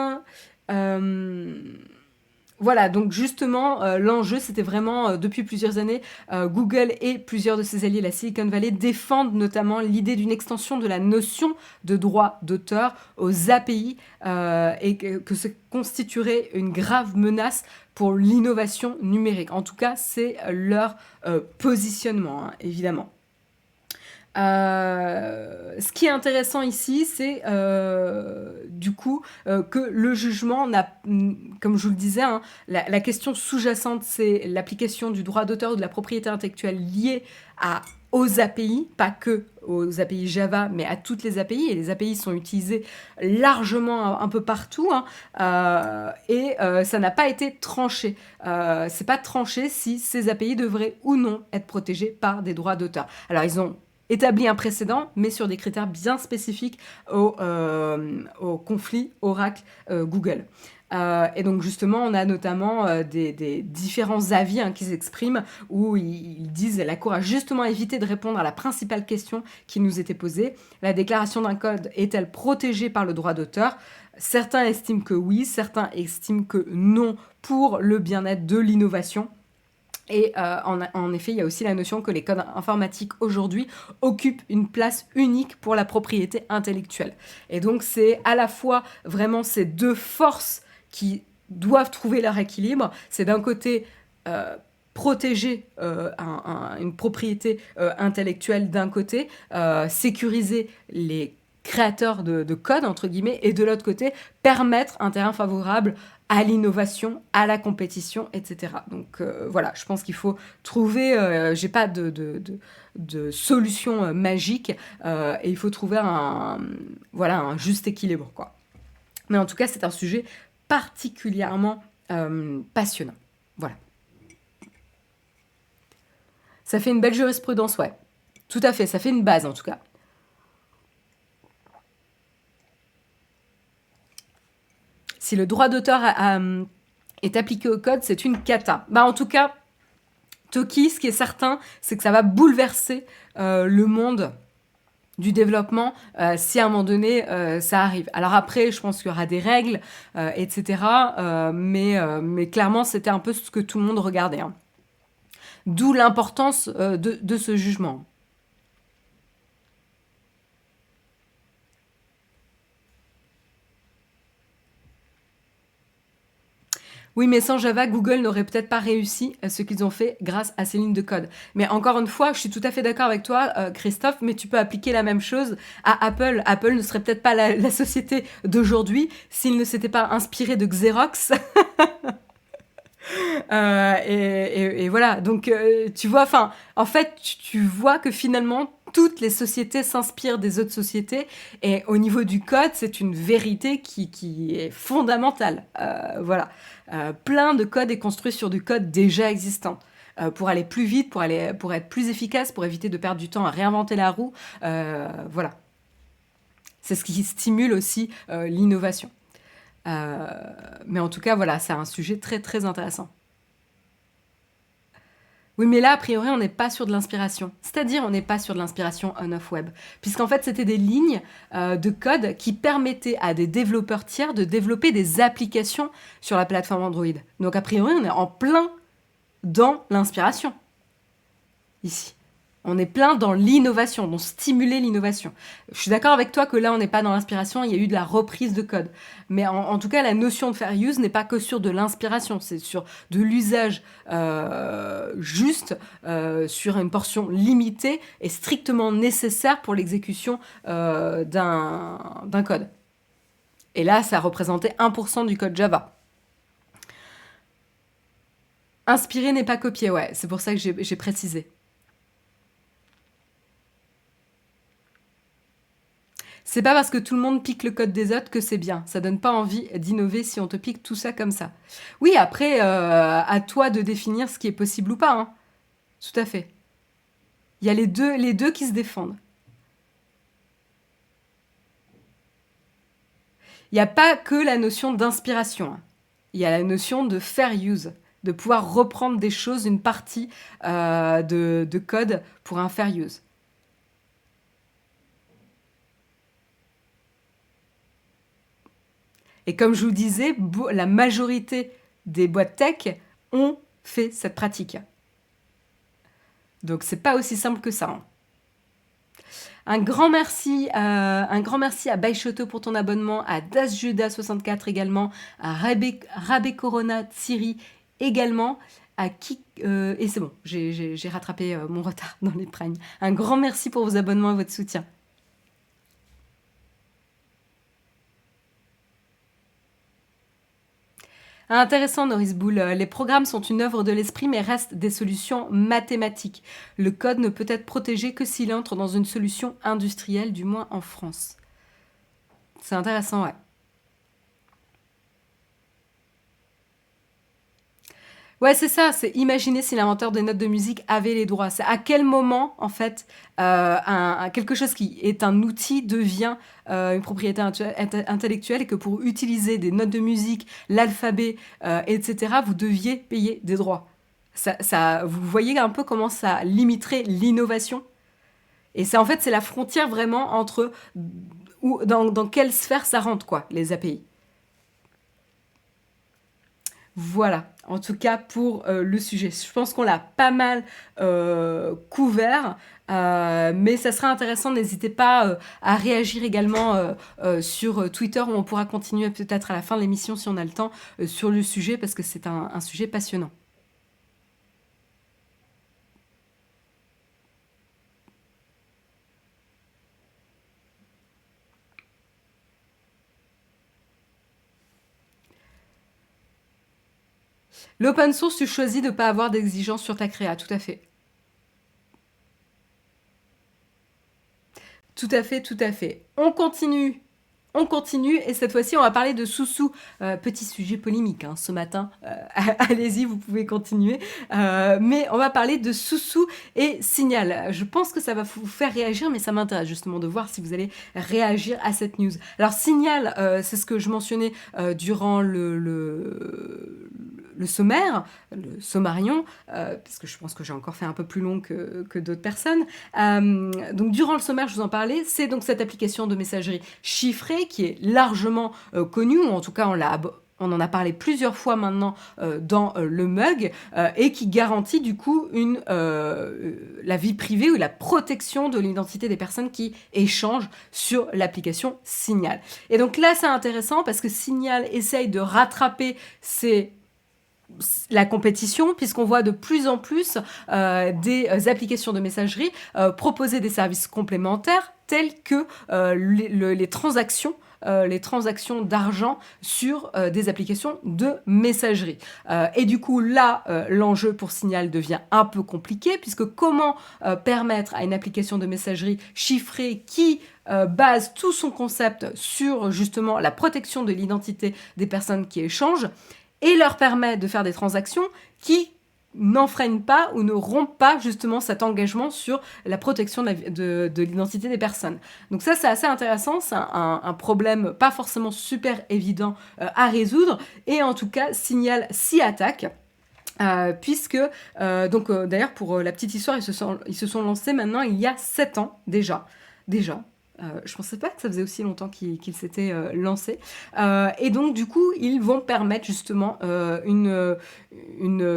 A: Voilà, donc justement, l'enjeu, c'était vraiment, depuis plusieurs années, Google et plusieurs de ses alliés, la Silicon Valley, défendent notamment l'idée d'une extension de la notion de droit d'auteur aux API et que ça constituerait une grave menace pour l'innovation numérique. En tout cas, c'est leur positionnement, hein, évidemment. Ce qui est intéressant ici, c'est du coup que le jugement comme je vous le disais, hein, la question sous-jacente, c'est l'application du droit d'auteur ou de la propriété intellectuelle liée aux API, pas que aux API Java, mais à toutes les API, et les API sont utilisées largement un peu partout, hein, et ça n'a pas été tranché. C'est pas tranché si ces API devraient ou non être protégées par des droits d'auteur. Alors ils ont établi un précédent, mais sur des critères bien spécifiques au conflit Oracle-Google. Et donc justement, on a notamment des différents avis, hein, qui s'expriment, où ils disent « La Cour a justement évité de répondre à la principale question qui nous était posée. La déclaration d'un code est-elle protégée par le droit d'auteur ?» Certains estiment que oui, certains estiment que non pour le bien-être de l'innovation. Et en effet, il y a aussi la notion que les codes informatiques aujourd'hui occupent une place unique pour la propriété intellectuelle. Et donc, c'est à la fois vraiment ces deux forces qui doivent trouver leur équilibre. C'est d'un côté protéger une propriété intellectuelle d'un côté, sécuriser les créateurs de code, entre guillemets, et de l'autre côté, permettre un terrain favorable à l'innovation, à la compétition, etc. Donc voilà, je pense qu'il faut trouver, j'ai pas de solution magique, et il faut trouver un juste équilibre, quoi. Mais en tout cas, c'est un sujet particulièrement passionnant. Voilà. Ça fait une belle jurisprudence, ouais. Tout à fait, ça fait une base en tout cas. Si le droit d'auteur est appliqué au code, c'est une cata. En tout cas, Toki, ce qui est certain, c'est que ça va bouleverser le monde du développement si à un moment donné ça arrive. Alors après, je pense qu'il y aura des règles, etc. Mais clairement, c'était un peu ce que tout le monde regardait, hein. D'où l'importance de ce jugement. Oui, mais sans Java, Google n'aurait peut-être pas réussi ce qu'ils ont fait grâce à ces lignes de code. Mais encore une fois, je suis tout à fait d'accord avec toi, Christophe, mais tu peux appliquer la même chose à Apple. Apple ne serait peut-être pas la société d'aujourd'hui s'il ne s'était pas inspiré de Xerox. Et voilà, donc tu vois, en fait, tu vois que finalement, toutes les sociétés s'inspirent des autres sociétés, et au niveau du code, c'est une vérité qui est fondamentale. Voilà, plein de code est construit sur du code déjà existant. Pour aller plus vite, pour être plus efficace, pour éviter de perdre du temps à réinventer la roue. Voilà. C'est ce qui stimule aussi l'innovation. Mais en tout cas, voilà, c'est un sujet très très intéressant. Oui, mais là, a priori, on n'est pas sur de l'inspiration. C'est-à-dire, on n'est pas sur de l'inspiration on-off web. Puisqu'en fait, c'était des lignes de code qui permettaient à des développeurs tiers de développer des applications sur la plateforme Android. Donc, a priori, on est en plein dans l'inspiration. Ici. On est plein dans l'innovation, dans stimuler l'innovation. Je suis d'accord avec toi que là, on n'est pas dans l'inspiration, il y a eu de la reprise de code. Mais en tout cas, la notion de fair use n'est pas que sur de l'inspiration, c'est sur de l'usage juste, sur une portion limitée et strictement nécessaire pour l'exécution d'un code. Et là, ça représentait 1% du code Java. Inspirer n'est pas copier, ouais, c'est pour ça que j'ai précisé. C'est pas parce que tout le monde pique le code des autres que c'est bien. Ça donne pas envie d'innover si on te pique tout ça comme ça. Oui, après, à toi de définir ce qui est possible ou pas, hein. Tout à fait. Il y a les deux qui se défendent. Il n'y a pas que la notion d'inspiration, hein. Il y a la notion de fair use, de pouvoir reprendre des choses, une partie de code pour un fair use. Et comme je vous disais, la majorité des boîtes tech ont fait cette pratique. Donc c'est pas aussi simple que ça, hein. Un grand merci à Baishoto pour ton abonnement, à DasJuda64 également, à Rabé Corona Thierry également, à qui et c'est bon, j'ai rattrapé mon retard dans les primes. Un grand merci pour vos abonnements et votre soutien. Intéressant, Norris Bull. Les programmes sont une œuvre de l'esprit, mais restent des solutions mathématiques. Le code ne peut être protégé que s'il entre dans une solution industrielle, du moins en France. C'est intéressant, ouais. Ouais, c'est ça, c'est imaginer si l'inventeur des notes de musique avait les droits. C'est à quel moment, en fait, quelque chose qui est un outil devient une propriété intellectuelle et que pour utiliser des notes de musique, l'alphabet, etc., vous deviez payer des droits. Vous voyez un peu comment ça limiterait l'innovation? Et c'est en fait, c'est la frontière vraiment entre dans quelle sphère ça rentre, quoi, les API. Voilà, en tout cas pour le sujet. Je pense qu'on l'a pas mal couvert, mais ça sera intéressant. N'hésitez pas à réagir également sur Twitter, où on pourra continuer peut-être à la fin de l'émission si on a le temps sur le sujet, parce que c'est un sujet passionnant. L'open source, tu choisis de ne pas avoir d'exigences sur ta créa, tout à fait. Tout à fait, tout à fait. On continue, et cette fois-ci, on va parler de Soussou. Petit sujet polémique, hein, ce matin. Allez-y, vous pouvez continuer. Mais on va parler de Soussou et Signal. Je pense que ça va vous faire réagir, mais ça m'intéresse justement de voir si vous allez réagir à cette news. Alors, Signal, c'est ce que je mentionnais durant le sommaire, le sommarion, parce que je pense que j'ai encore fait un peu plus long que d'autres personnes. Donc, durant le sommaire, je vous en parlais, c'est donc cette application de messagerie chiffrée qui est largement connue, ou en tout cas on en a parlé plusieurs fois maintenant dans le mug, et qui garantit du coup la vie privée ou la protection de l'identité des personnes qui échangent sur l'application Signal. Et donc là, c'est intéressant parce que Signal essaye de rattraper la compétition, puisqu'on voit de plus en plus des applications de messagerie proposer des services complémentaires tels que les transactions d'argent sur des applications de messagerie. Et du coup, là, l'enjeu pour Signal devient un peu compliqué, puisque comment permettre à une application de messagerie chiffrée qui base tout son concept sur justement la protection de l'identité des personnes qui échangent, et leur permet de faire des transactions qui n'enfreignent pas ou ne rompent pas justement cet engagement sur la protection de l'identité des personnes. Donc ça, c'est assez intéressant, c'est un problème pas forcément super évident à résoudre, et en tout cas, Signal s'y attaque. Puisque, d'ailleurs, pour la petite histoire, ils se sont lancés maintenant il y a 7 ans déjà. Je pensais pas que ça faisait aussi longtemps qu'il s'était lancé. Et donc du coup, ils vont permettre justement une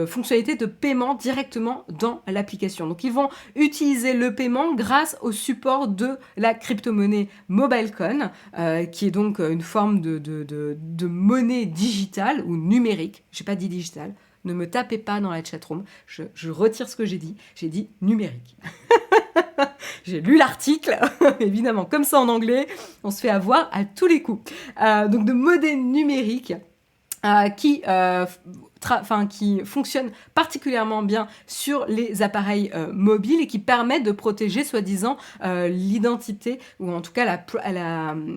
A: fonctionnalité de paiement directement dans l'application. Donc ils vont utiliser le paiement grâce au support de la crypto-monnaie MobileCoin, qui est donc une forme de monnaie digitale ou numérique. J'ai pas dit digitale. Ne me tapez pas dans la chatroom. Je retire ce que j'ai dit. J'ai dit numérique. J'ai lu l'article, évidemment, comme ça en anglais, on se fait avoir à tous les coups. Donc de monnaie numérique qui fonctionne particulièrement bien sur les appareils mobiles et qui permettent de protéger soi-disant l'identité ou en tout cas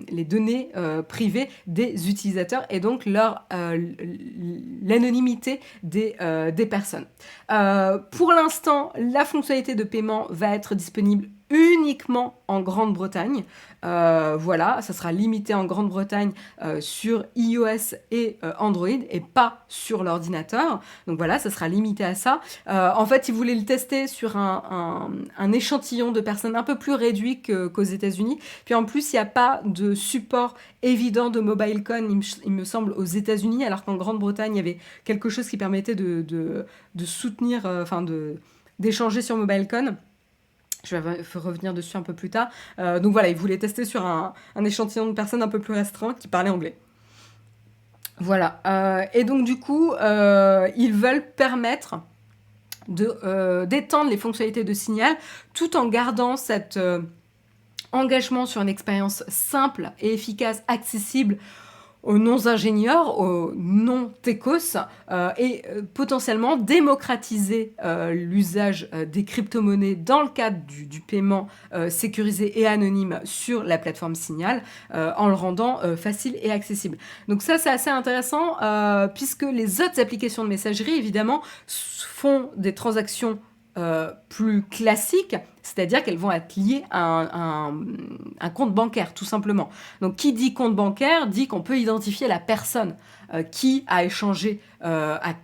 A: les données privées des utilisateurs et donc l'anonymité des personnes. Pour l'instant, la fonctionnalité de paiement va être disponible uniquement en Grande-Bretagne. Voilà, ça sera limité en Grande-Bretagne sur iOS et Android et pas sur l'ordinateur. Donc voilà, ça sera limité à ça. En fait, ils voulaient le tester sur un échantillon de personnes un peu plus réduit qu'aux États-Unis. Puis en plus, il n'y a pas de support évident de MobileCoin, il me semble, aux États-Unis, alors qu'en Grande-Bretagne, il y avait quelque chose qui permettait de soutenir, d'échanger sur MobileCoin. Je vais revenir dessus un peu plus tard. Donc voilà, ils voulaient tester sur un échantillon de personnes un peu plus restreint qui parlaient anglais. Voilà. Et donc du coup, ils veulent permettre d'étendre les fonctionnalités de Signal tout en gardant cet engagement sur une expérience simple et efficace, accessible aux non-ingénieurs, aux non-techos, et potentiellement démocratiser l'usage des crypto-monnaies dans le cadre du paiement sécurisé et anonyme sur la plateforme Signal, en le rendant facile et accessible. Donc ça, c'est assez intéressant, puisque les autres applications de messagerie, évidemment, font des transactions plus classiques, c'est-à-dire qu'elles vont être liées à un compte bancaire, tout simplement. Donc, qui dit compte bancaire dit qu'on peut identifier la personne qui a échangé à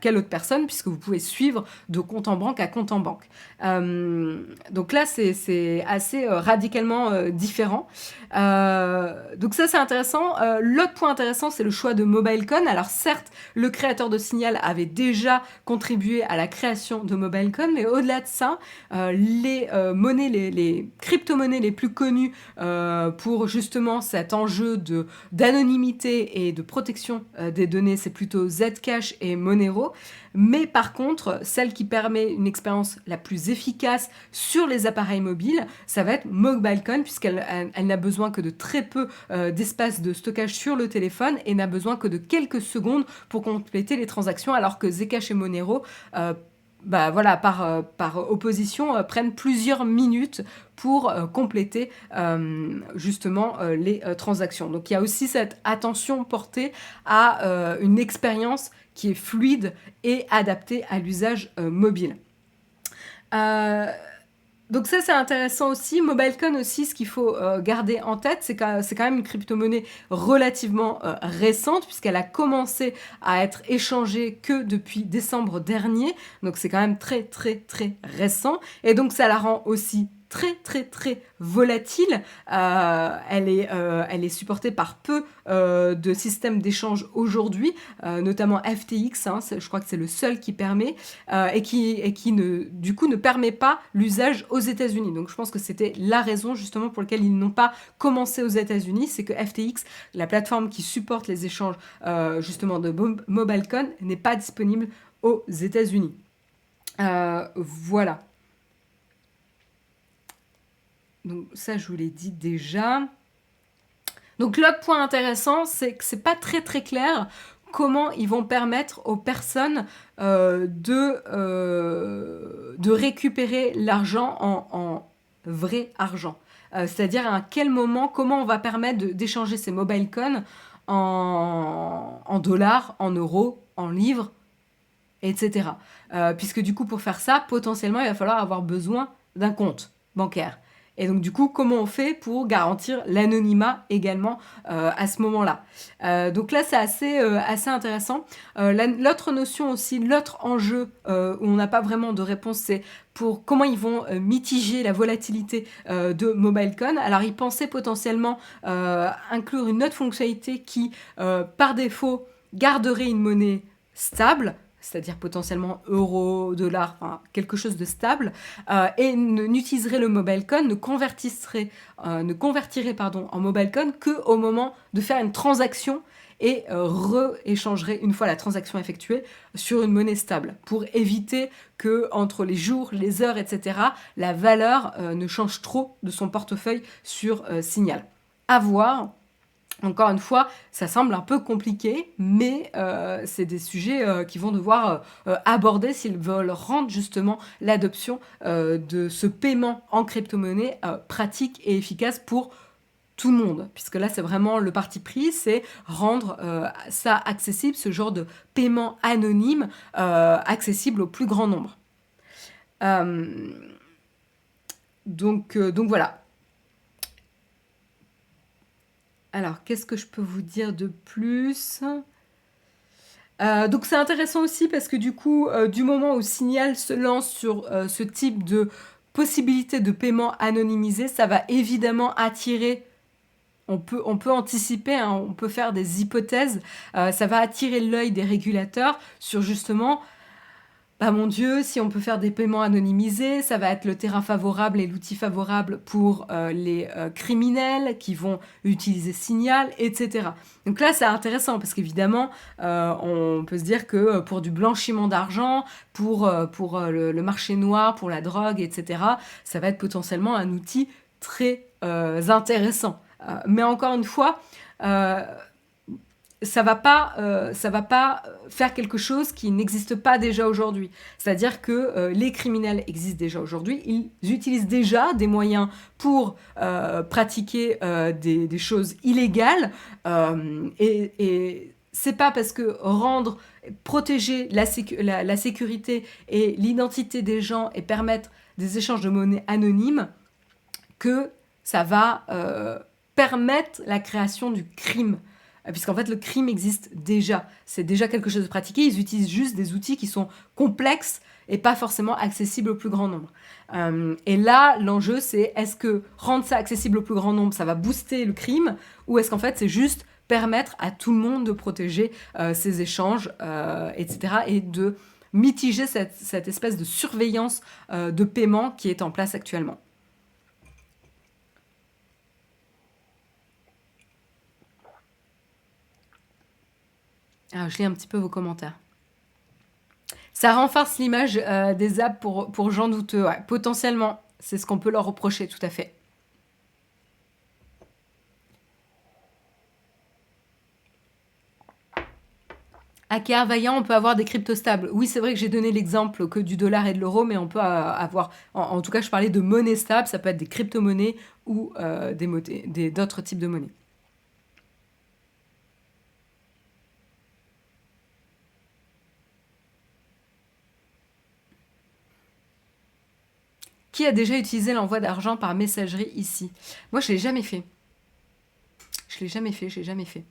A: quelle autre personne, puisque vous pouvez suivre de compte en banque à compte en banque. Donc là, c'est assez radicalement différent. Donc ça, c'est intéressant. L'autre point intéressant, c'est le choix de MobileCoin. Alors certes, le créateur de Signal avait déjà contribué à la création de MobileCoin, mais au-delà de ça, les crypto-monnaies les plus connues pour justement cet enjeu d'anonymité et de protection des données, c'est plutôt Zcash et Monero. Mais par contre, celle qui permet une expérience la plus efficace sur les appareils mobiles, ça va être MobileCoin, puisqu'elle n'a besoin que de très peu d'espace de stockage sur le téléphone et n'a besoin que de quelques secondes pour compléter les transactions, alors que Zcash et Monero par opposition, prennent plusieurs minutes pour compléter justement les transactions. Donc il y a aussi cette attention portée à une expérience qui est fluide et adaptée à l'usage mobile. Donc ça, c'est intéressant aussi. MobileCoin aussi, ce qu'il faut garder en tête, c'est quand même une crypto-monnaie relativement récente, puisqu'elle a commencé à être échangée que depuis décembre dernier. Donc c'est quand même très, très, très récent. Et donc ça la rend aussi très très très volatile. Elle est supportée par peu de systèmes d'échange aujourd'hui, notamment FTX, je crois que c'est le seul qui permet, et qui du coup ne permet pas l'usage aux États-Unis. Donc je pense que c'était la raison justement pour laquelle ils n'ont pas commencé aux États-Unis, c'est que FTX, la plateforme qui supporte les échanges justement de MobileCoin, n'est pas disponible aux États-Unis. Voilà. Donc ça, je vous l'ai dit déjà. Donc l'autre point intéressant, c'est que c'est pas très très clair comment ils vont permettre aux personnes de récupérer l'argent en vrai argent. C'est-à-dire à quel moment, comment on va permettre d'échanger ces MobileCoin en dollars, en euros, en livres, etc. Puisque du coup, pour faire ça, potentiellement, il va falloir avoir besoin d'un compte bancaire. Et donc du coup, comment on fait pour garantir l'anonymat également à ce moment-là? Donc là, c'est assez intéressant. L'autre notion aussi, l'autre enjeu où on n'a pas vraiment de réponse, c'est pour comment ils vont mitiger la volatilité de MobileCoin. Alors, ils pensaient potentiellement inclure une autre fonctionnalité qui, par défaut, garderait une monnaie stable, c'est-à-dire potentiellement euro, dollar, enfin quelque chose de stable, et n'utiliserait le MobileCoin, ne convertirait pardon, en MobileCoin qu'au moment de faire une transaction et re-échangerait une fois la transaction effectuée sur une monnaie stable pour éviter que entre les jours, les heures, etc., la valeur ne change trop de son portefeuille sur Signal. À voir. Encore une fois, ça semble un peu compliqué, mais c'est des sujets qu'ils vont devoir aborder s'ils veulent rendre justement l'adoption de ce paiement en crypto-monnaie pratique et efficace pour tout le monde. Puisque là, c'est vraiment le parti pris, c'est rendre ça accessible, ce genre de paiement anonyme accessible au plus grand nombre. Donc voilà. Alors, qu'est-ce que je peux vous dire de plus? Donc c'est intéressant aussi parce que du coup, du moment où Signal se lance sur ce type de possibilité de paiement anonymisé, ça va évidemment attirer, on peut anticiper, hein, on peut faire des hypothèses, ça va attirer l'œil des régulateurs sur justement, bah mon Dieu, si on peut faire des paiements anonymisés, ça va être le terrain favorable et l'outil favorable pour les criminels qui vont utiliser Signal, etc. Donc là, c'est intéressant parce qu'évidemment, on peut se dire que pour du blanchiment d'argent, pour le marché noir, pour la drogue, etc., ça va être potentiellement un outil très intéressant. Mais encore une fois, ça va pas faire quelque chose qui n'existe pas déjà aujourd'hui. C'est-à-dire que les criminels existent déjà aujourd'hui, ils utilisent déjà des moyens pour pratiquer des choses illégales et c'est pas parce que protéger la sécurité et l'identité des gens et permettre des échanges de monnaie anonymes que ça va permettre la création du crime. Puisqu'en fait, le crime existe déjà. C'est déjà quelque chose de pratiqué. Ils utilisent juste des outils qui sont complexes et pas forcément accessibles au plus grand nombre. Et là, l'enjeu, c'est est-ce que rendre ça accessible au plus grand nombre, ça va booster le crime, ou est-ce qu'en fait, c'est juste permettre à tout le monde de protéger ses échanges, etc., et de mitiger cette espèce de surveillance de paiement qui est en place actuellement. Alors, je lis un petit peu vos commentaires. Ça renforce l'image des apps pour gens douteux. Ouais, potentiellement, c'est ce qu'on peut leur reprocher, tout à fait. Hacker Vaillant, on peut avoir des cryptos stables. Oui, c'est vrai que j'ai donné l'exemple que du dollar et de l'euro, mais on peut avoir... En tout cas, je parlais de monnaie stable, ça peut être des crypto-monnaies ou d'autres types de monnaies. Qui a déjà utilisé l'envoi d'argent par messagerie ici? Moi, je l'ai jamais fait. Je l'ai jamais fait.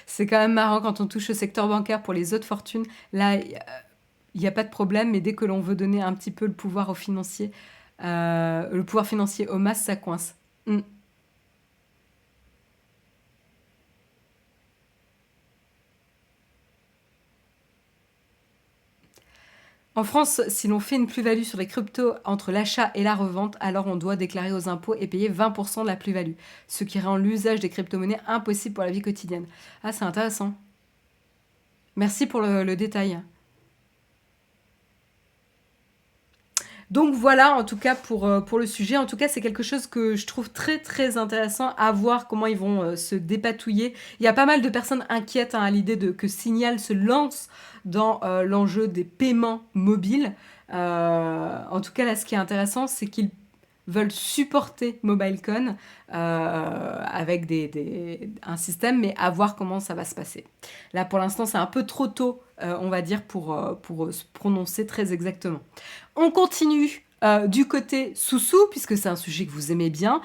A: C'est quand même marrant quand on touche au secteur bancaire pour les autres fortunes. Là, il n'y a pas de problème, mais dès que l'on veut donner un petit peu le pouvoir aux financiers, le pouvoir financier aux masses, ça coince. Mm. En France, si l'on fait une plus-value sur les cryptos entre l'achat et la revente, alors on doit déclarer aux impôts et payer 20% de la plus-value, ce qui rend l'usage des crypto-monnaies impossible pour la vie quotidienne. Ah, c'est intéressant. Merci pour le détail. Donc voilà, en tout cas pour le sujet. En tout cas, c'est quelque chose que je trouve très très intéressant à voir comment ils vont se dépatouiller. Il y a pas mal de personnes inquiètes à l'idée que Signal se lance dans l'enjeu des paiements mobiles. En tout cas, là, ce qui est intéressant, c'est qu'ils veulent supporter MobileCon avec un système, mais à voir comment ça va se passer. Là, pour l'instant, c'est un peu trop tôt, on va dire, pour se prononcer très exactement. On continue du côté sous-sous, puisque c'est un sujet que vous aimez bien,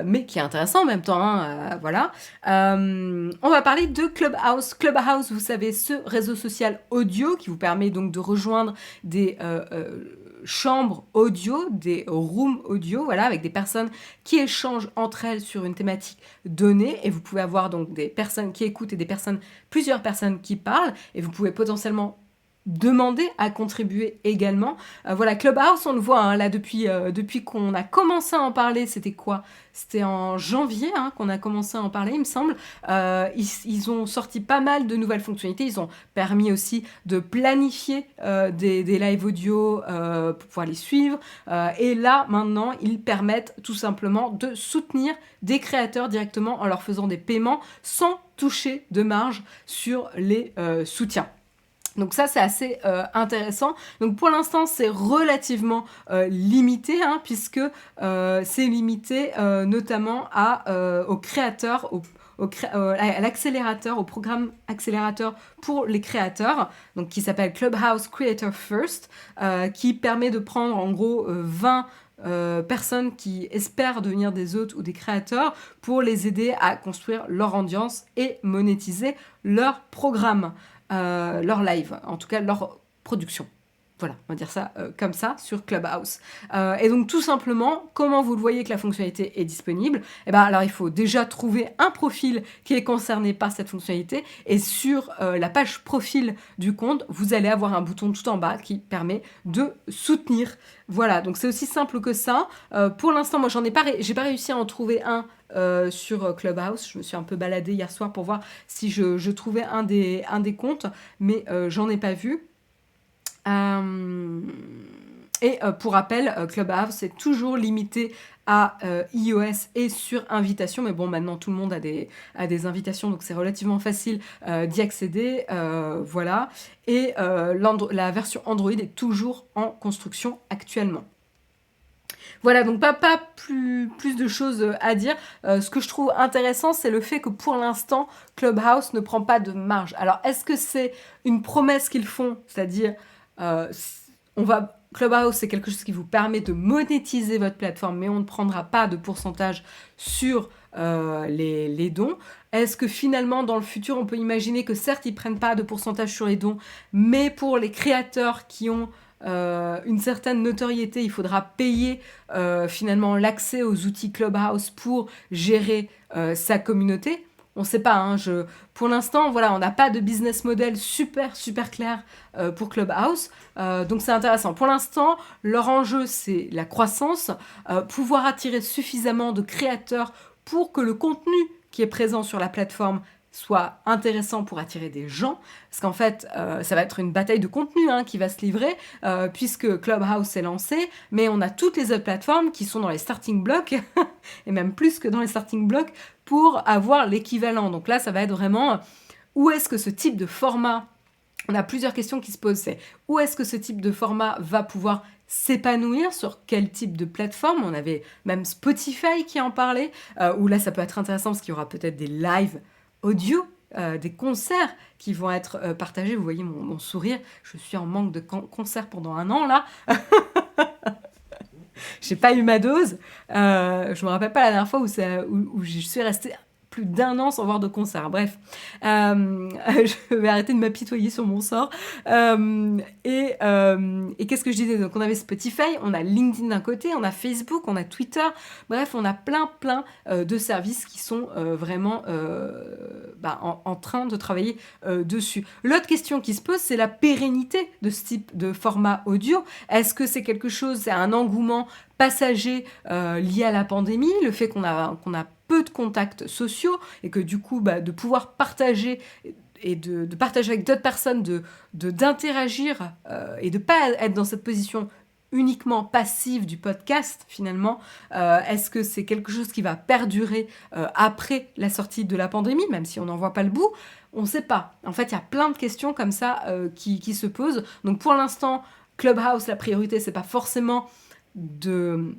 A: mais qui est intéressant en même temps, voilà. On va parler de Clubhouse. Clubhouse, vous savez, ce réseau social audio qui vous permet donc de rejoindre des chambres audio, des rooms audio, voilà, avec des personnes qui échangent entre elles sur une thématique donnée, et vous pouvez avoir donc des personnes qui écoutent et plusieurs personnes qui parlent, et vous pouvez potentiellement demander à contribuer également. Voilà, Clubhouse, on le voit hein, là depuis qu'on a commencé à en parler, c'était quoi ? C'était en janvier qu'on a commencé à en parler, il me semble. Ils ont sorti pas mal de nouvelles fonctionnalités, ils ont permis aussi de planifier des live audio pour pouvoir les suivre. Et là, maintenant, ils permettent tout simplement de soutenir des créateurs directement en leur faisant des paiements sans toucher de marge sur les soutiens. Donc ça, c'est assez intéressant. Donc pour l'instant, c'est relativement limité, puisque c'est limité notamment aux créateurs, à l'accélérateur, au programme accélérateur pour les créateurs, donc qui s'appelle Clubhouse Creator First, qui permet de prendre en gros 20 personnes qui espèrent devenir des hôtes ou des créateurs pour les aider à construire leur audience et monétiser leur programme. Leur live, en tout cas leur production. Voilà, on va dire ça comme ça sur Clubhouse. Et donc tout simplement, comment vous le voyez que la fonctionnalité est disponible ? Alors il faut déjà trouver un profil qui est concerné par cette fonctionnalité, et sur la page profil du compte, vous allez avoir un bouton tout en bas qui permet de soutenir. Voilà, donc c'est aussi simple que ça. Pour l'instant, moi j'ai pas réussi à en trouver un sur Clubhouse. Je me suis un peu baladée hier soir pour voir si je trouvais un des comptes, mais j'en ai pas vu. Et pour rappel, Clubhouse est toujours limité à iOS et sur invitation, mais bon, maintenant tout le monde a des invitations, donc c'est relativement facile d'y accéder, voilà. Et la version Android est toujours en construction actuellement. Voilà, donc pas plus de choses à dire. Ce que je trouve intéressant, c'est le fait que pour l'instant, Clubhouse ne prend pas de marge. Alors, est-ce que c'est une promesse qu'ils font ? C'est-à-dire, Clubhouse, c'est quelque chose qui vous permet de monétiser votre plateforme, mais on ne prendra pas de pourcentage sur les dons. Est-ce que finalement, dans le futur, on peut imaginer que certes, ils ne prennent pas de pourcentage sur les dons, mais pour les créateurs qui ont une certaine notoriété, il faudra payer finalement l'accès aux outils Clubhouse pour gérer sa communauté. On ne sait pas, pour l'instant, voilà, on n'a pas de business model super clair pour Clubhouse, donc c'est intéressant. Pour l'instant, leur enjeu, c'est la croissance, pouvoir attirer suffisamment de créateurs pour que le contenu qui est présent sur la plateforme soit intéressant pour attirer des gens, parce qu'en fait, ça va être une bataille de contenu qui va se livrer, puisque Clubhouse s'est lancé, mais on a toutes les autres plateformes qui sont dans les starting blocks, et même plus que dans les starting blocks, pour avoir l'équivalent. Donc là, ça va être vraiment, où est-ce que ce type de format, on a plusieurs questions qui se posent, c'est où est-ce que ce type de format va pouvoir s'épanouir, sur quel type de plateforme. On avait même Spotify qui en parlait, où là, ça peut être intéressant, parce qu'il y aura peut-être des lives audio, des concerts qui vont être partagés. Vous voyez mon sourire, je suis en manque de concerts pendant 1 an là. J'ai pas eu ma dose. Je me rappelle pas la dernière fois où je suis restée plus d'1 an sans voir de concert. Bref, je vais arrêter de m'apitoyer sur mon sort. Et qu'est-ce que je disais ? Donc on avait Spotify, on a LinkedIn d'un côté, on a Facebook, on a Twitter. Bref, on a plein de services qui sont vraiment en train de travailler dessus. L'autre question qui se pose, c'est la pérennité de ce type de format audio. Est-ce que c'est quelque chose, c'est un engouement passager lié à la pandémie, le fait qu'on a peu de contacts sociaux, et que du coup, de pouvoir partager et de partager avec d'autres personnes, d'interagir et de pas être dans cette position uniquement passive du podcast, finalement, est-ce que c'est quelque chose qui va perdurer après la sortie de la pandémie, même si on n'en voit pas le bout ? On ne sait pas. En fait, il y a plein de questions comme ça qui se posent. Donc pour l'instant, Clubhouse, la priorité, c'est pas forcément de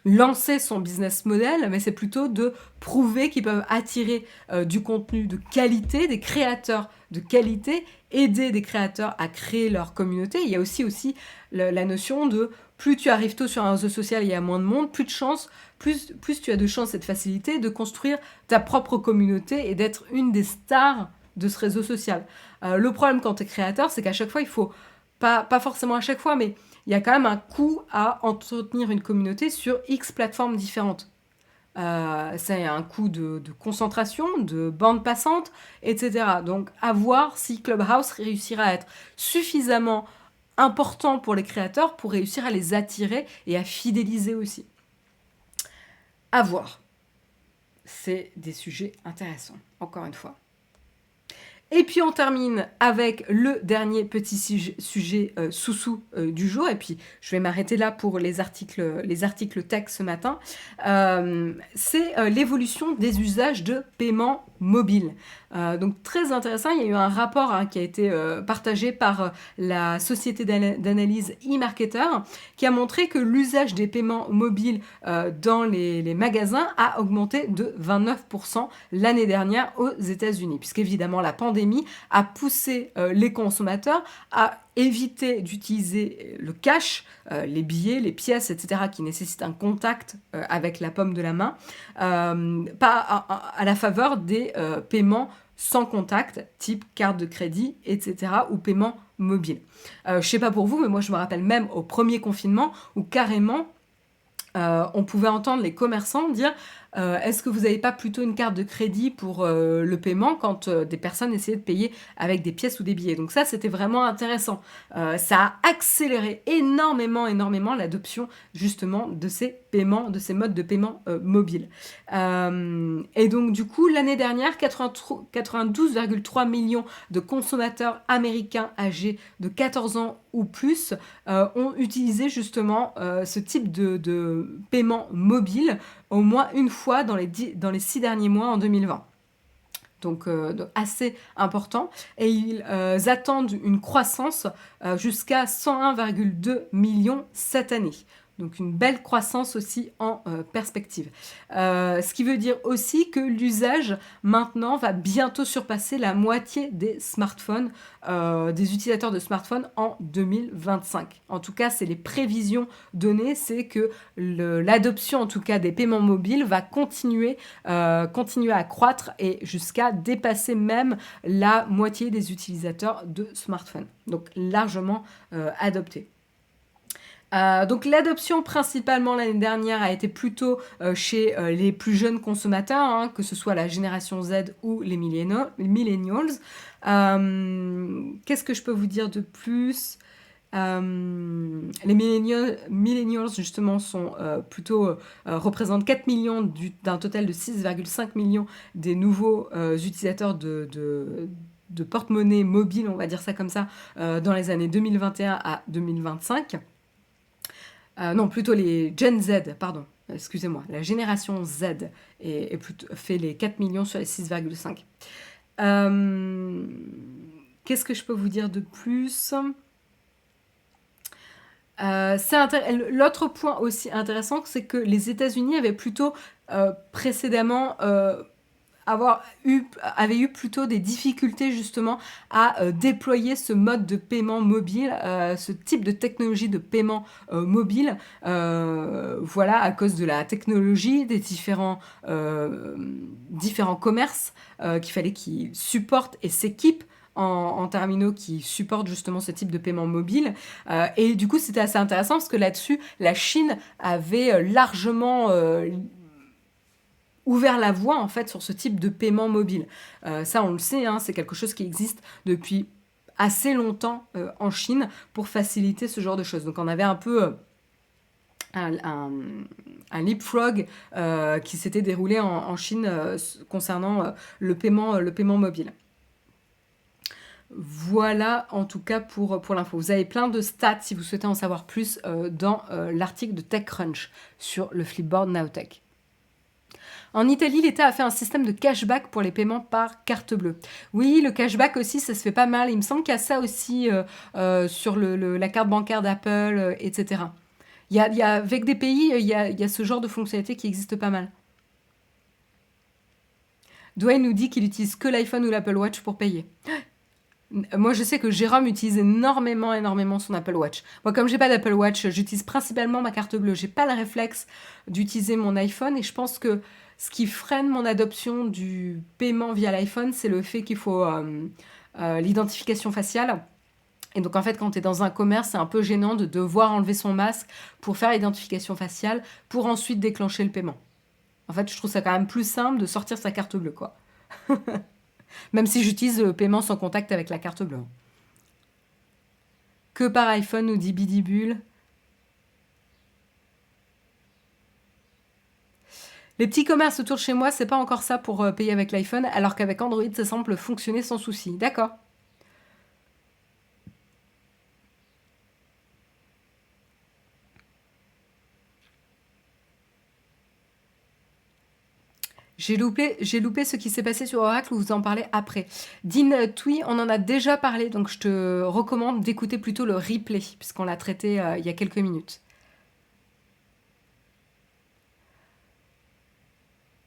A: lancer son business model, mais c'est plutôt de prouver qu'ils peuvent attirer du contenu de qualité, des créateurs de qualité, aider des créateurs à créer leur communauté. Il y a aussi la notion de plus tu arrives tôt sur un réseau social, il y a moins de monde, plus de chances, plus tu as de chances et de facilité de construire ta propre communauté et d'être une des stars de ce réseau social. Le problème quand tu es créateur, c'est qu'à chaque fois, il faut, pas forcément à chaque fois, mais il y a quand même un coût à entretenir une communauté sur X plateformes différentes. C'est un coût de concentration, de bande passante, etc. Donc, à voir si Clubhouse réussira à être suffisamment important pour les créateurs pour réussir à les attirer et à fidéliser aussi. À voir. C'est des sujets intéressants, encore une fois. Et puis on termine avec le dernier petit sujet sous-sous du jour. Et puis je vais m'arrêter là pour les articles tech ce matin. C'est l'évolution des usages de paiement mobile. Donc très intéressant, il y a eu un rapport qui a été partagé par la société d'analyse eMarketer qui a montré que l'usage des paiements mobiles dans les magasins a augmenté de 29% l'année dernière aux États-Unis, puisqu'évidemment la pandémie a poussé les consommateurs à éviter d'utiliser le cash, les billets, les pièces, etc., qui nécessitent un contact avec la paume de la main, à la faveur des paiements sans contact, type carte de crédit, etc., ou paiement mobile. Je sais pas pour vous, mais moi je me rappelle même au premier confinement où carrément on pouvait entendre les commerçants dire est-ce que vous n'avez pas plutôt une carte de crédit pour le paiement quand des personnes essayaient de payer avec des pièces ou des billets. Donc ça, c'était vraiment intéressant. Ça a accéléré énormément l'adoption justement de ces paiements, de ces modes de paiement mobiles. Et donc du coup, l'année dernière, 92,3 millions de consommateurs américains âgés de 14 ans ou plus ont utilisé justement ce type de paiement mobile au moins une fois dans les 6 derniers mois en 2020. Donc assez important. Et ils attendent une croissance jusqu'à 101,2 millions cette année. Donc une belle croissance aussi en perspective. Ce qui veut dire aussi que l'usage maintenant va bientôt surpasser la moitié des smartphones, des utilisateurs de smartphones en 2025. En tout cas, c'est les prévisions données, c'est que l'adoption en tout cas des paiements mobiles va continuer à croître et jusqu'à dépasser même la moitié des utilisateurs de smartphones. Donc largement adopté. Donc l'adoption principalement l'année dernière a été plutôt chez les plus jeunes consommateurs, que ce soit la génération Z ou les millennials. Qu'est-ce que je peux vous dire de plus ? Les millennials justement sont représentent 4 millions d'un total de 6,5 millions des nouveaux utilisateurs de porte-monnaie mobile, on va dire ça comme ça, dans les années 2021 à 2025. Non, plutôt les Gen Z, pardon, excusez-moi, la génération Z fait les 4 millions sur les 6,5. Qu'est-ce que je peux vous dire de plus ? L'autre point aussi intéressant, c'est que les États-Unis avaient plutôt précédemment avaient eu plutôt des difficultés justement à déployer ce mode de paiement mobile, ce type de technologie de paiement mobile, à cause de la technologie, des différents commerces qu'il fallait qu'ils supportent et s'équipent en terminaux qui supportent justement ce type de paiement mobile. Et du coup, c'était assez intéressant parce que là-dessus, la Chine avait largement ouvert la voie en fait sur ce type de paiement mobile. Ça, on le sait, c'est quelque chose qui existe depuis assez longtemps en Chine pour faciliter ce genre de choses. Donc on avait un peu un leapfrog qui s'était déroulé en Chine concernant le paiement mobile. Voilà en tout cas pour l'info. Vous avez plein de stats si vous souhaitez en savoir plus dans l'article de TechCrunch sur le Flipboard Nowtech. En Italie, l'État a fait un système de cashback pour les paiements par carte bleue. Oui, le cashback aussi, ça se fait pas mal. Il me semble qu'il y a ça aussi sur la carte bancaire d'Apple, etc. Avec des pays, il y a ce genre de fonctionnalité qui existe pas mal. Dwayne nous dit qu'il utilise que l'iPhone ou l'Apple Watch pour payer. Moi, je sais que Jérôme utilise énormément son Apple Watch. Moi, comme j'ai pas d'Apple Watch, j'utilise principalement ma carte bleue. J'ai pas le réflexe d'utiliser mon iPhone et je pense que ce qui freine mon adoption du paiement via l'iPhone, c'est le fait qu'il faut l'identification faciale. Et donc, en fait, quand tu es dans un commerce, c'est un peu gênant de devoir enlever son masque pour faire l'identification faciale pour ensuite déclencher le paiement. En fait, je trouve ça quand même plus simple de sortir sa carte bleue, quoi. Même si j'utilise le paiement sans contact avec la carte bleue. Que par iPhone, nous dit Bidibule. Les petits commerces autour de chez moi, c'est pas encore ça pour payer avec l'iPhone, alors qu'avec Android, ça semble fonctionner sans souci. D'accord. J'ai loupé ce qui s'est passé sur Oracle, vous en parlez après. Dean Tui, on en a déjà parlé, donc je te recommande d'écouter plutôt le replay, puisqu'on l'a traité il y a quelques minutes.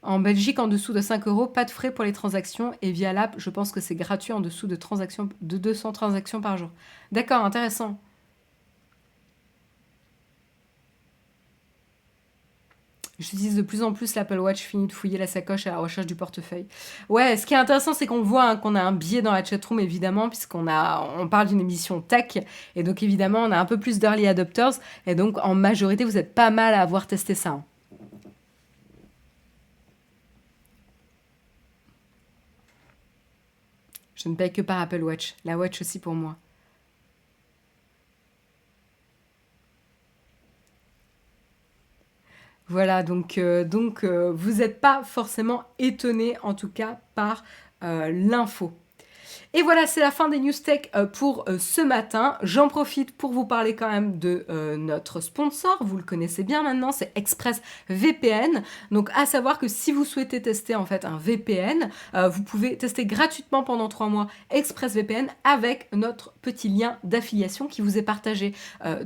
A: En Belgique, en dessous de 5 euros, pas de frais pour les transactions, et via l'app, je pense que c'est gratuit en dessous de 200 transactions par jour. D'accord, intéressant. J'utilise de plus en plus l'Apple Watch, fini de fouiller la sacoche à la recherche du portefeuille. Ouais, ce qui est intéressant, c'est qu'on voit qu'on a un biais dans la chatroom, évidemment, on parle d'une émission tech, et donc évidemment, on a un peu plus d'early adopters, et donc en majorité, vous êtes pas mal à avoir testé ça. Hein. Je ne paye que par Apple Watch. La Watch aussi pour moi. Voilà, donc vous n'êtes pas forcément étonné, en tout cas, par l'info. Et voilà, c'est la fin des News Tech pour ce matin. J'en profite pour vous parler quand même de notre sponsor. Vous le connaissez bien maintenant, c'est ExpressVPN. Donc, à savoir que si vous souhaitez tester en fait un VPN, vous pouvez tester gratuitement pendant 3 mois ExpressVPN avec notre petit lien d'affiliation qui vous est partagé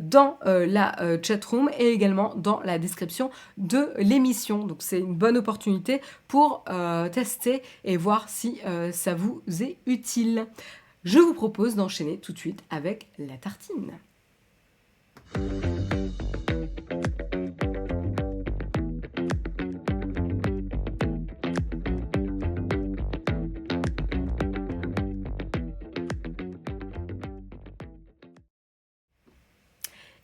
A: dans la chatroom et également dans la description de l'émission. Donc, c'est une bonne opportunité pour tester et voir si ça vous est utile. Je vous propose d'enchaîner tout de suite avec la tartine.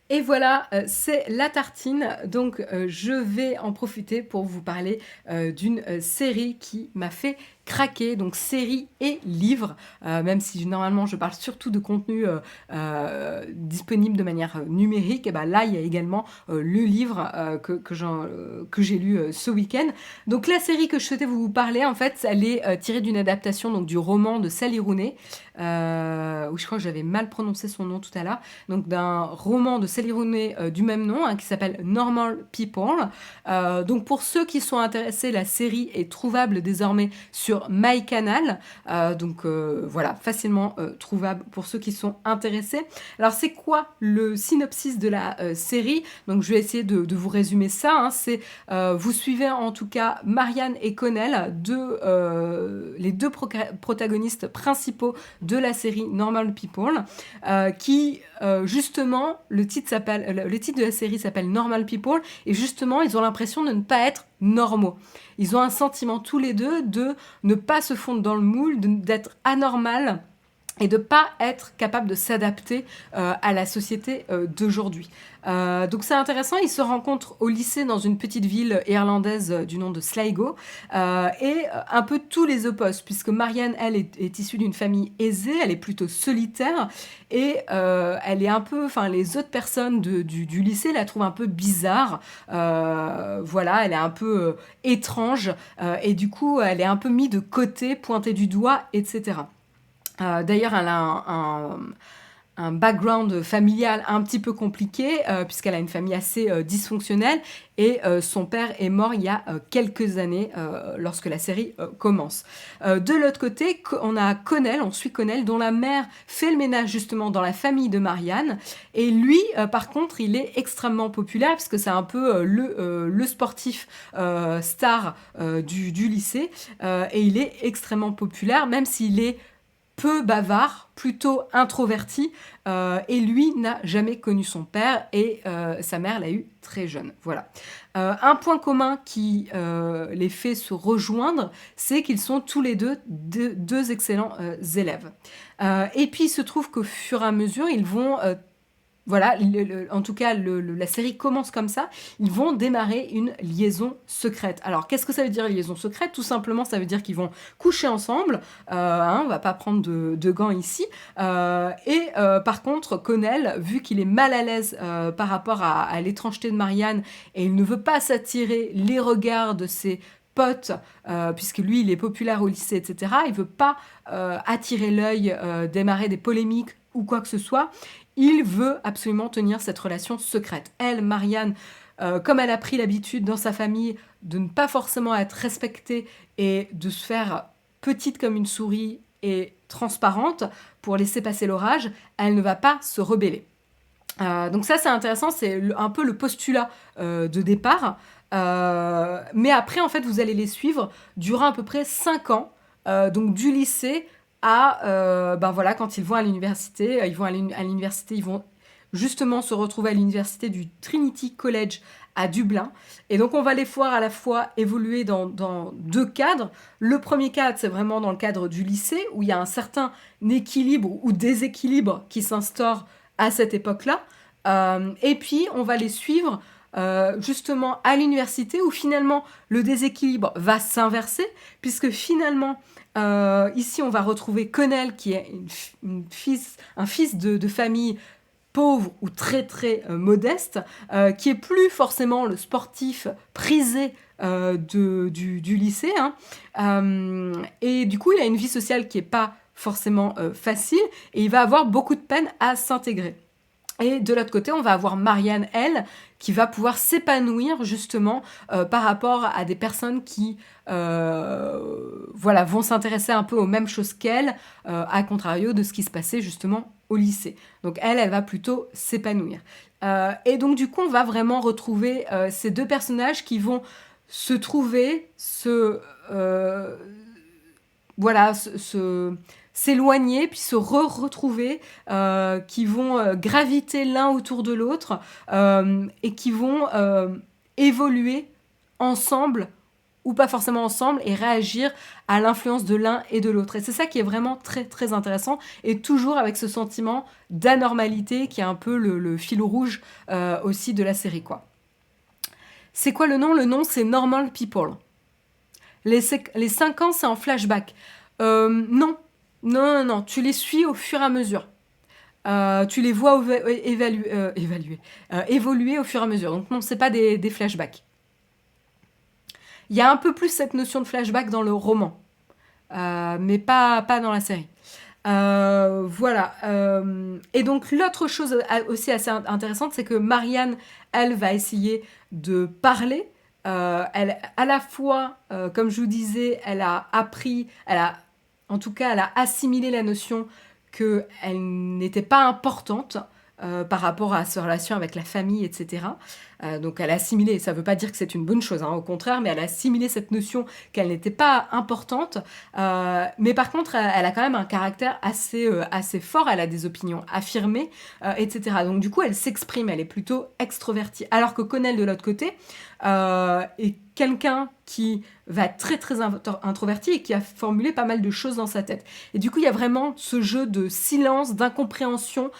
A: Et voilà, c'est la tartine. Donc, je vais en profiter pour vous parler d'une série qui m'a fait craquer, donc série et livre, même si normalement je parle surtout de contenu disponible de manière numérique, et ben là il y a également le livre que j'ai lu ce week-end. Donc la série que je souhaitais vous parler, en fait, elle est tirée d'une adaptation donc, du roman de Sally Rooney, où je crois que j'avais mal prononcé son nom tout à l'heure, donc d'un roman de Sally Rooney du même nom, hein, qui s'appelle Normal People. Donc pour ceux qui sont intéressés, la série est trouvable désormais sur MyCanal, donc voilà, facilement trouvable pour ceux qui sont intéressés. Alors c'est quoi le synopsis de la série? Donc je vais essayer de vous résumer ça, hein. C'est vous suivez en tout cas Marianne et Connell, les deux protagonistes principaux de la série Normal People, qui justement le titre de la série s'appelle Normal People, et justement ils ont l'impression de ne pas être normaux. Ils ont un sentiment tous les deux de ne pas se fondre dans le moule, d'être anormal et de ne pas être capable de s'adapter à la société d'aujourd'hui. Donc c'est intéressant, ils se rencontrent au lycée dans une petite ville irlandaise du nom de Sligo, et un peu tous les opposent, puisque Marianne, elle, est issue d'une famille aisée, elle est plutôt solitaire, et elle est un peu, enfin les autres personnes du lycée la trouvent un peu bizarre, voilà, elle est un peu étrange, et du coup elle est un peu mise de côté, pointée du doigt, etc. D'ailleurs, elle a un background familial un petit peu compliqué, puisqu'elle a une famille assez dysfonctionnelle, et son père est mort il y a quelques années, lorsque la série commence. De l'autre côté, on suit Connell, dont la mère fait le ménage justement dans la famille de Marianne, et lui, par contre, il est extrêmement populaire, parce que c'est un peu le sportif star du lycée, et il est extrêmement populaire, même s'il est peu bavard, plutôt introverti, et lui n'a jamais connu son père, et sa mère l'a eu très jeune. Voilà. Un point commun qui les fait se rejoindre, c'est qu'ils sont tous les deux excellents élèves. Et puis il se trouve qu'au fur et à mesure, ils vont... voilà, en tout cas, la série commence comme ça. Ils vont démarrer une liaison secrète. Alors, qu'est-ce que ça veut dire, liaison secrète ? Tout simplement, ça veut dire qu'ils vont coucher ensemble. On va pas prendre de gants ici. Par contre, Connell, vu qu'il est mal à l'aise par rapport à l'étrangeté de Marianne, et il ne veut pas s'attirer les regards de ses potes, puisque lui, il est populaire au lycée, etc., il veut pas attirer l'œil, démarrer des polémiques ou quoi que ce soit. Il veut absolument tenir cette relation secrète. Elle, Marianne, comme elle a pris l'habitude dans sa famille de ne pas forcément être respectée et de se faire petite comme une souris et transparente pour laisser passer l'orage, elle ne va pas se rebeller. Donc ça, c'est intéressant, c'est un peu le postulat de départ. Mais après, en fait, vous allez les suivre durant à peu près 5 ans, donc du lycée à voilà, quand ils vont à l'université. Ils vont justement se retrouver à l'université du Trinity College à Dublin. Et donc on va les voir à la fois évoluer dans 2 cadres. Le premier cadre, c'est vraiment dans le cadre du lycée, où il y a un certain équilibre ou déséquilibre qui s'instaure à cette époque-là. Et puis on va les suivre justement à l'université, où finalement le déséquilibre va s'inverser, puisque finalement ici on va retrouver Connell, qui est un fils de famille pauvre ou très très modeste, qui est plus forcément le sportif prisé du lycée, hein. Et du coup il a une vie sociale qui est pas forcément facile, et il va avoir beaucoup de peine à s'intégrer. Et de l'autre côté, on va avoir Marianne, elle, qui va pouvoir s'épanouir justement par rapport à des personnes qui vont s'intéresser un peu aux mêmes choses qu'elle, à contrario de ce qui se passait justement au lycée. Donc elle va plutôt s'épanouir. Et donc du coup, on va vraiment retrouver ces 2 personnages qui vont se trouver, s'éloigner, puis se retrouver, qui vont graviter l'un autour de l'autre, et qui vont évoluer ensemble, ou pas forcément ensemble, et réagir à l'influence de l'un et de l'autre. Et c'est ça qui est vraiment très très intéressant, et toujours avec ce sentiment d'anormalité qui est un peu le fil rouge aussi de la série, quoi. C'est quoi le nom ? Le nom, c'est Normal People. Les 5 ans, c'est en flashback. Non, tu les suis au fur et à mesure. Tu les vois évoluer au fur et à mesure. Donc non, c'est pas des flashbacks. Il y a un peu plus cette notion de flashback dans le roman, mais pas dans la série. Voilà. Et donc l'autre chose aussi assez intéressante, c'est que Marianne, elle va essayer de parler. Elle, à la fois, comme je vous disais, elle a assimilé la notion qu'elle n'était pas importante par rapport à sa relation avec la famille, etc. Donc elle a assimilé, ça ne veut pas dire que c'est une bonne chose, hein, au contraire, mais elle a assimilé cette notion qu'elle n'était pas importante. Mais par contre, elle a quand même un caractère assez fort, elle a des opinions affirmées, etc. Donc du coup, elle s'exprime, elle est plutôt extrovertie. Alors que Connell, de l'autre côté, est quelqu'un qui va être très très introverti et qui a formulé pas mal de choses dans sa tête. Et du coup, il y a vraiment ce jeu de silence, d'incompréhension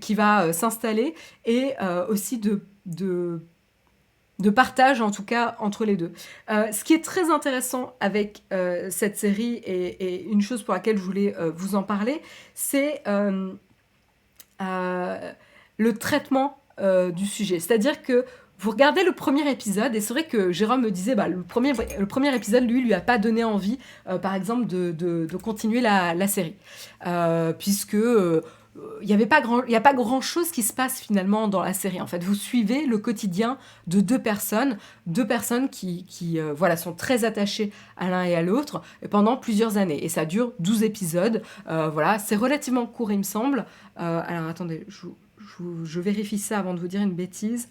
A: qui va s'installer, et aussi de partage, en tout cas, entre les deux. Ce qui est très intéressant avec cette série, et une chose pour laquelle je voulais vous en parler, c'est le traitement du sujet. C'est-à-dire que vous regardez le premier épisode, et c'est vrai que Jérôme me disait, le premier épisode, lui a pas donné envie, par exemple, de continuer la série. Puisque il y a pas grand-chose qui se passe finalement dans la série. En fait, vous suivez le quotidien de deux personnes qui voilà, sont très attachées à l'un et à l'autre pendant plusieurs années. Et ça dure 12 épisodes. Voilà, c'est relativement court, il me semble. Alors attendez, je vérifie ça avant de vous dire une bêtise.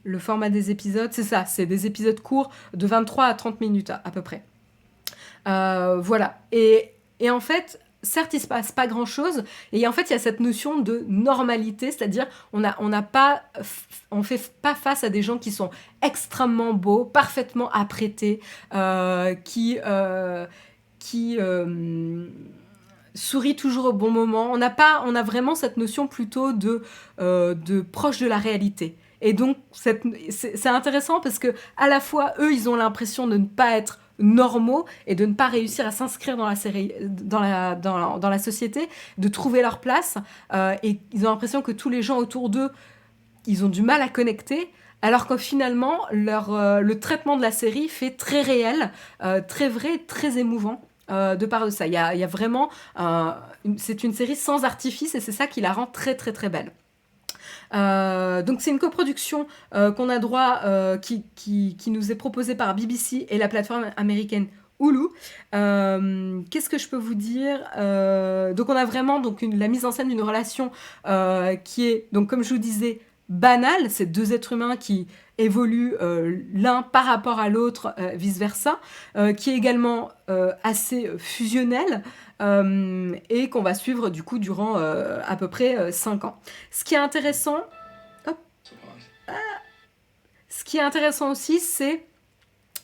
A: Le format des épisodes, c'est ça, c'est des épisodes courts de 23 à 30 minutes à peu près. Voilà. Et en fait, certes, il se passe pas grand-chose, et en fait, il y a cette notion de normalité, c'est-à-dire on fait pas face à des gens qui sont extrêmement beaux, parfaitement apprêtés, qui sourient toujours au bon moment. On a vraiment cette notion plutôt de proche de la réalité. Et donc, c'est intéressant parce que à la fois, eux, ils ont l'impression de ne pas être normaux et de ne pas réussir à s'inscrire dans la série, dans la société, de trouver leur place. Et ils ont l'impression que tous les gens autour d'eux, ils ont du mal à connecter. Alors que finalement, le traitement de la série fait très réel, très vrai, très émouvant. De part de ça, il y a vraiment, c'est une série sans artifice et c'est ça qui la rend très très très belle. Donc c'est une coproduction qu'on a droit, qui nous est proposée par BBC et la plateforme américaine Hulu. Qu'est-ce que je peux vous dire? Donc on a vraiment la mise en scène d'une relation qui est, donc comme je vous disais, banale. C'est deux êtres humains qui évoluent l'un par rapport à l'autre, vice-versa, qui est également assez fusionnel, et qu'on va suivre du coup durant à peu près 5 ans. Ce qui est intéressant, hop, ce qui est intéressant aussi, c'est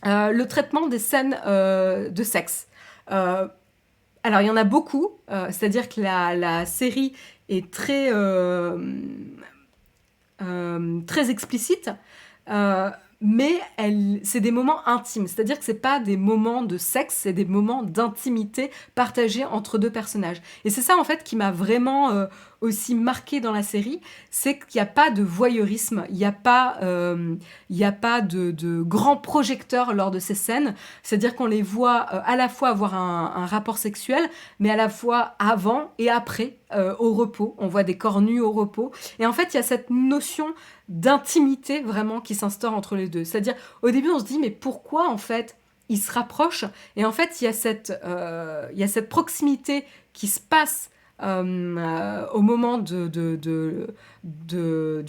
A: le traitement des scènes de sexe. Alors il y en a beaucoup, c'est-à-dire que la série est très explicite, mais c'est des moments intimes, c'est-à-dire que c'est pas des moments de sexe, c'est des moments d'intimité partagés entre deux personnages. Et c'est ça en fait qui m'a vraiment aussi marqué dans la série, c'est qu'il n'y a pas de voyeurisme, il n'y a pas de grands projecteurs lors de ces scènes, c'est-à-dire qu'on les voit à la fois avoir un rapport sexuel, mais à la fois avant et après, au repos. On voit des corps nus au repos. Et en fait, il y a cette notion d'intimité vraiment qui s'instaure entre les deux. C'est-à-dire, au début, on se dit, mais pourquoi en fait ils se rapprochent? Et en fait, il y a cette proximité qui se passe au moment du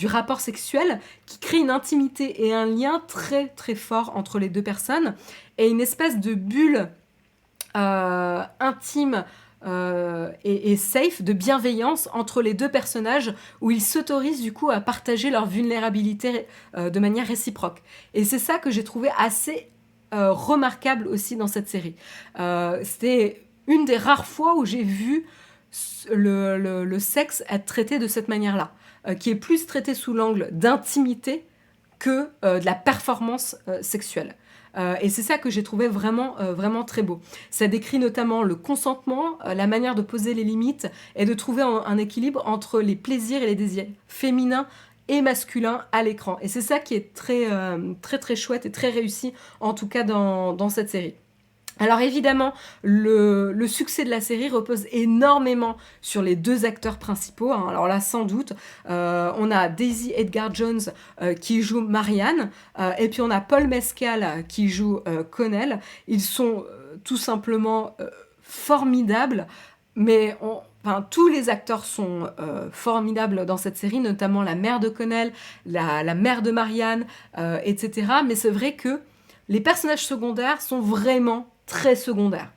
A: rapport sexuel, qui crée une intimité et un lien très très fort entre les deux personnes, et une espèce de bulle intime et safe, de bienveillance entre les deux personnages, où ils s'autorisent du coup à partager leur vulnérabilité de manière réciproque. Et c'est ça que j'ai trouvé assez remarquable aussi dans cette série. C'était une des rares fois où j'ai vu le sexe être traité de cette manière-là, qui est plus traité sous l'angle d'intimité que de la performance sexuelle. Et c'est ça que j'ai trouvé vraiment, vraiment très beau. Ça décrit notamment le consentement, la manière de poser les limites et de trouver un équilibre entre les plaisirs et les désirs féminins et masculins à l'écran. Et c'est ça qui est très, très, très chouette et très réussi, en tout cas dans cette série. Alors évidemment, le succès de la série repose énormément sur les deux acteurs principaux, hein. Alors là, sans doute, on a Daisy Edgar-Jones qui joue Marianne, et puis on a Paul Mescal qui joue Connell. Ils sont tout simplement formidables, mais tous les acteurs sont formidables dans cette série, notamment la mère de Connell, la mère de Marianne, etc. Mais c'est vrai que les personnages secondaires sont vraiment très secondaire.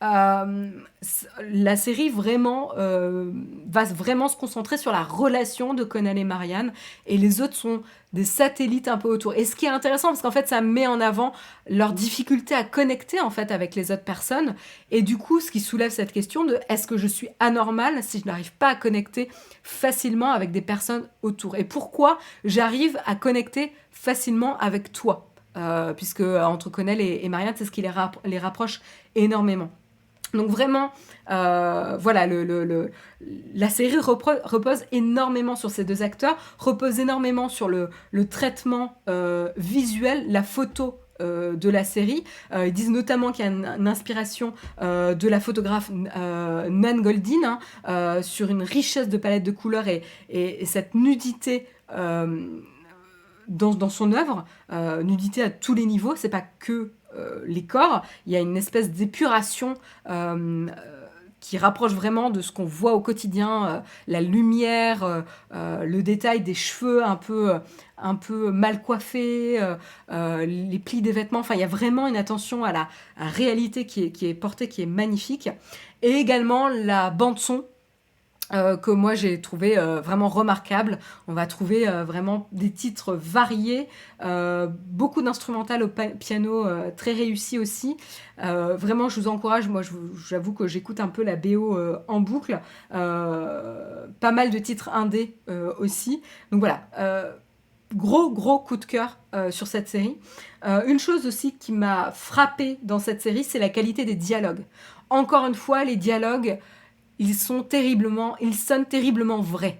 A: La série vraiment va vraiment se concentrer sur la relation de Connell et Marianne, et les autres sont des satellites un peu autour. Et ce qui est intéressant, parce qu'en fait ça met en avant leur difficulté à connecter en fait avec les autres personnes, et du coup ce qui soulève cette question de est-ce que je suis anormale si je n'arrive pas à connecter facilement avec des personnes autour, et pourquoi j'arrive à connecter facilement avec toi, puisque entre Connell et Marianne, c'est ce qui les rapproche énormément. Donc vraiment, voilà, la série repose énormément sur ces deux acteurs, repose énormément sur le traitement visuel, la photo de la série. Ils disent notamment qu'il y a une inspiration de la photographe Nan Goldin, sur une richesse de palette de couleurs et cette nudité dans son œuvre, nudité à tous les niveaux, c'est pas que les corps, il y a une espèce d'épuration qui rapproche vraiment de ce qu'on voit au quotidien, la lumière, le détail des cheveux un peu mal coiffés, les plis des vêtements. Enfin, il y a vraiment une attention à la réalité qui est portée, qui est magnifique. Et également la bande-son, que moi j'ai trouvé vraiment remarquable. On va trouver vraiment des titres variés, beaucoup d'instrumental au piano très réussi aussi. Vraiment, je vous encourage, moi j'avoue que j'écoute un peu la BO en boucle. Pas mal de titres indés aussi. Donc voilà, gros coup de cœur sur cette série. Une chose aussi qui m'a frappée dans cette série, c'est la qualité des dialogues. Encore une fois, les dialogues, ils sonnent terriblement vrais.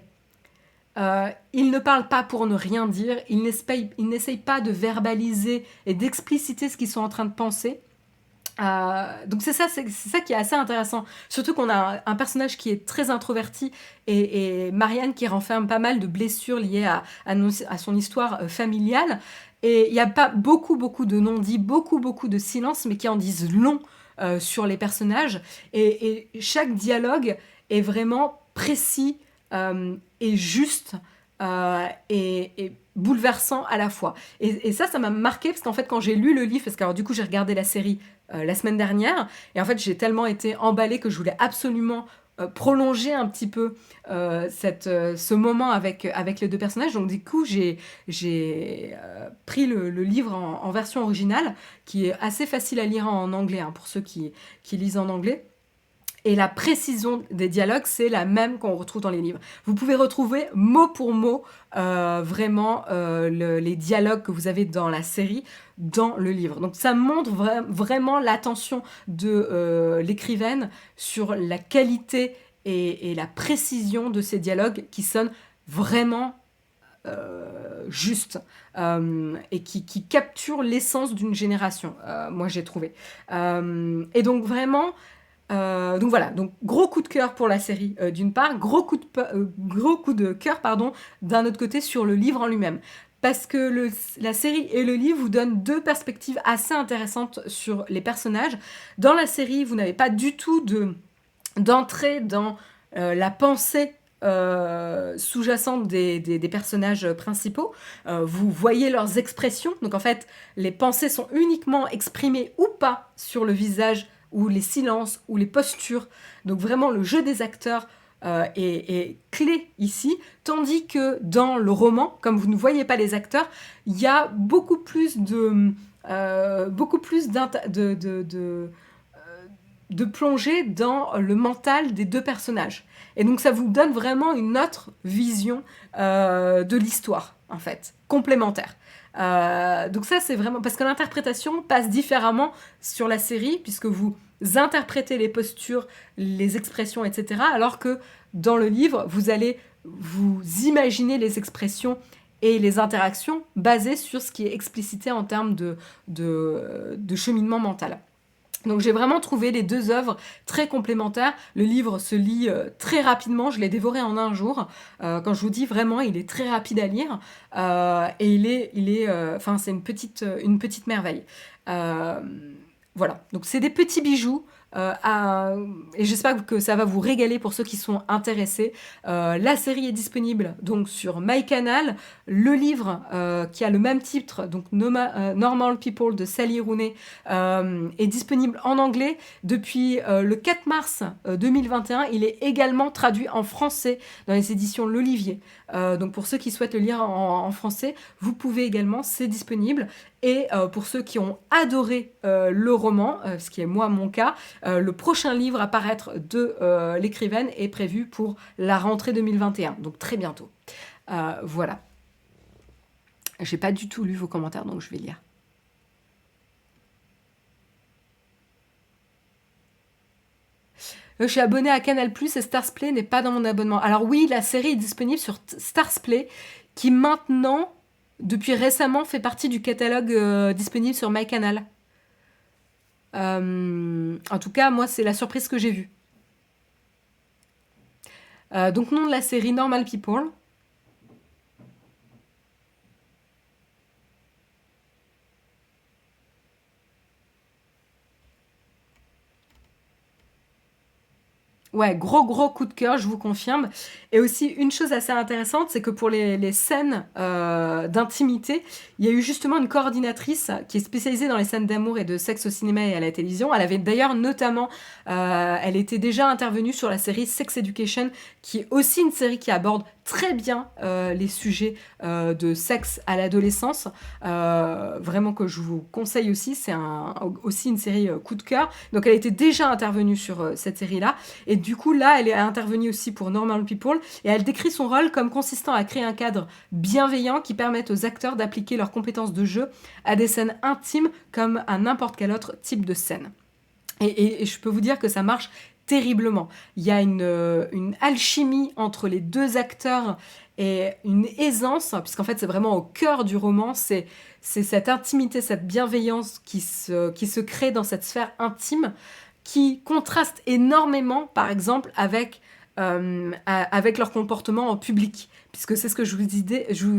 A: Ils ne parlent pas pour ne rien dire, ils n'essayent pas de verbaliser et d'expliciter ce qu'ils sont en train de penser. Donc c'est ça qui est assez intéressant. Surtout qu'on a un personnage qui est très introverti et Marianne qui renferme pas mal de blessures liées à son histoire familiale. Et il n'y a pas beaucoup de non-dits, beaucoup de silences, mais qui en disent long sur les personnages. Et chaque dialogue est vraiment précis et juste et bouleversant à la fois. Et ça m'a marqué parce qu'en fait, quand j'ai lu le livre, parce que alors, du coup, j'ai regardé la série la semaine dernière, et en fait, j'ai tellement été emballée que je voulais absolument prolonger un petit peu ce moment avec les deux personnages. Donc du coup, j'ai pris le livre en version originale, qui est assez facile à lire en anglais, pour ceux qui lisent en anglais. Et la précision des dialogues, c'est la même qu'on retrouve dans les livres. Vous pouvez retrouver mot pour mot vraiment les dialogues que vous avez dans la série, dans le livre. Donc ça montre vraiment l'attention de l'écrivaine sur la qualité et la précision de ces dialogues qui sonnent vraiment juste et qui capturent l'essence d'une génération, moi j'ai trouvé. Et donc vraiment... donc voilà, donc gros coup de cœur pour la série d'une part, gros coup de cœur d'un autre côté sur le livre en lui-même. Parce que la série et le livre vous donnent deux perspectives assez intéressantes sur les personnages. Dans la série, vous n'avez pas du tout d'entrée dans la pensée sous-jacente des personnages principaux. Vous voyez leurs expressions. Donc en fait, les pensées sont uniquement exprimées ou pas sur le visage, ou les silences, ou les postures. Donc vraiment, le jeu des acteurs est clé ici, tandis que dans le roman, comme vous ne voyez pas les acteurs, il y a beaucoup plus de plonger dans le mental des deux personnages. Et donc ça vous donne vraiment une autre vision de l'histoire, en fait, complémentaire. Donc ça, c'est vraiment... Parce que l'interprétation passe différemment sur la série, puisque vous interprétez les postures, les expressions, etc. Alors que dans le livre, vous allez vous imaginer les expressions et les interactions basées sur ce qui est explicité en termes de cheminement mental. Donc j'ai vraiment trouvé les deux œuvres très complémentaires. Le livre se lit très rapidement, je l'ai dévoré en un jour. Quand je vous dis vraiment, il est très rapide à lire et c'est une petite merveille. Voilà, donc c'est des petits bijoux. Et j'espère que ça va vous régaler pour ceux qui sont intéressés. La série est disponible donc sur MyCanal. Le livre qui a le même titre, donc Normal People de Sally Rooney, est disponible en anglais depuis le 4 mars 2021. Il est également traduit en français dans les éditions L'Olivier. Donc pour ceux qui souhaitent le lire en français, vous pouvez également, c'est disponible. Et pour ceux qui ont adoré le roman, ce qui est moi mon cas, le prochain livre à paraître de l'écrivaine est prévu pour la rentrée 2021, donc très bientôt. Voilà. J'ai pas du tout lu vos commentaires, donc je vais lire. Je suis abonnée à Canal+, et Starzplay n'est pas dans mon abonnement. Alors oui, la série est disponible sur Starzplay, qui maintenant depuis récemment, fait partie du catalogue disponible sur MyCanal. En tout cas, moi, c'est la surprise que j'ai vue. Donc, nom de la série Normal People. Ouais, gros coup de cœur, je vous confirme. Et aussi, une chose assez intéressante, c'est que pour les scènes d'intimité, il y a eu justement une coordinatrice qui est spécialisée dans les scènes d'amour et de sexe au cinéma et à la télévision. Elle avait d'ailleurs notamment, elle était déjà intervenue sur la série Sex Education, qui est aussi une série qui aborde très bien les sujets de sexe à l'adolescence. Vraiment que je vous conseille aussi, c'est aussi une série coup de cœur. Donc elle était déjà intervenue sur cette série-là. Et du coup, là, elle est intervenue aussi pour Normal People et elle décrit son rôle comme consistant à créer un cadre bienveillant qui permette aux acteurs d'appliquer leurs compétences de jeu à des scènes intimes comme à n'importe quel autre type de scène. Et je peux vous dire que ça marche terriblement. Il y a une alchimie entre les deux acteurs et une aisance, puisqu'en fait c'est vraiment au cœur du roman, c'est cette intimité, cette bienveillance qui se crée dans cette sphère intime, qui contraste énormément, par exemple, avec leur comportement en public. Puisque c'est ce que je vous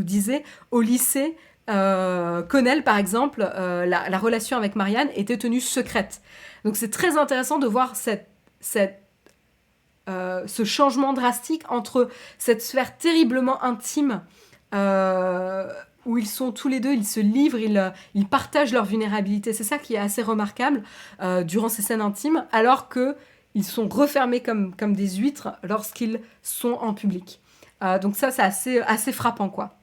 A: disais, au lycée, Connell, par exemple, la relation avec Marianne était tenue secrète. Donc c'est très intéressant de voir ce changement drastique entre cette sphère terriblement intime où ils sont tous les deux, ils se livrent, ils partagent leur vulnérabilité. C'est ça qui est assez remarquable durant ces scènes intimes, alors que ils sont refermés comme des huîtres lorsqu'ils sont en public. Donc ça, c'est assez frappant, quoi.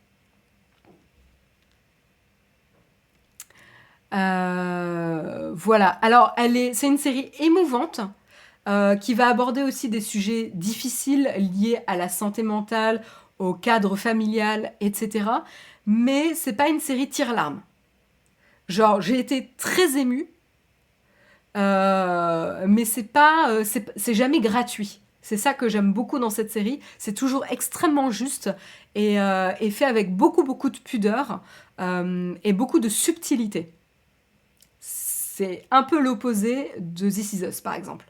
A: Voilà. Alors, c'est une série émouvante qui va aborder aussi des sujets difficiles liés à la santé mentale, au cadre familial, etc. Mais c'est pas une série tire-larme. Genre, j'ai été très émue, mais c'est jamais gratuit. C'est ça que j'aime beaucoup dans cette série. C'est toujours extrêmement juste et fait avec beaucoup de pudeur et beaucoup de subtilité. C'est un peu l'opposé de This Is Us, par exemple.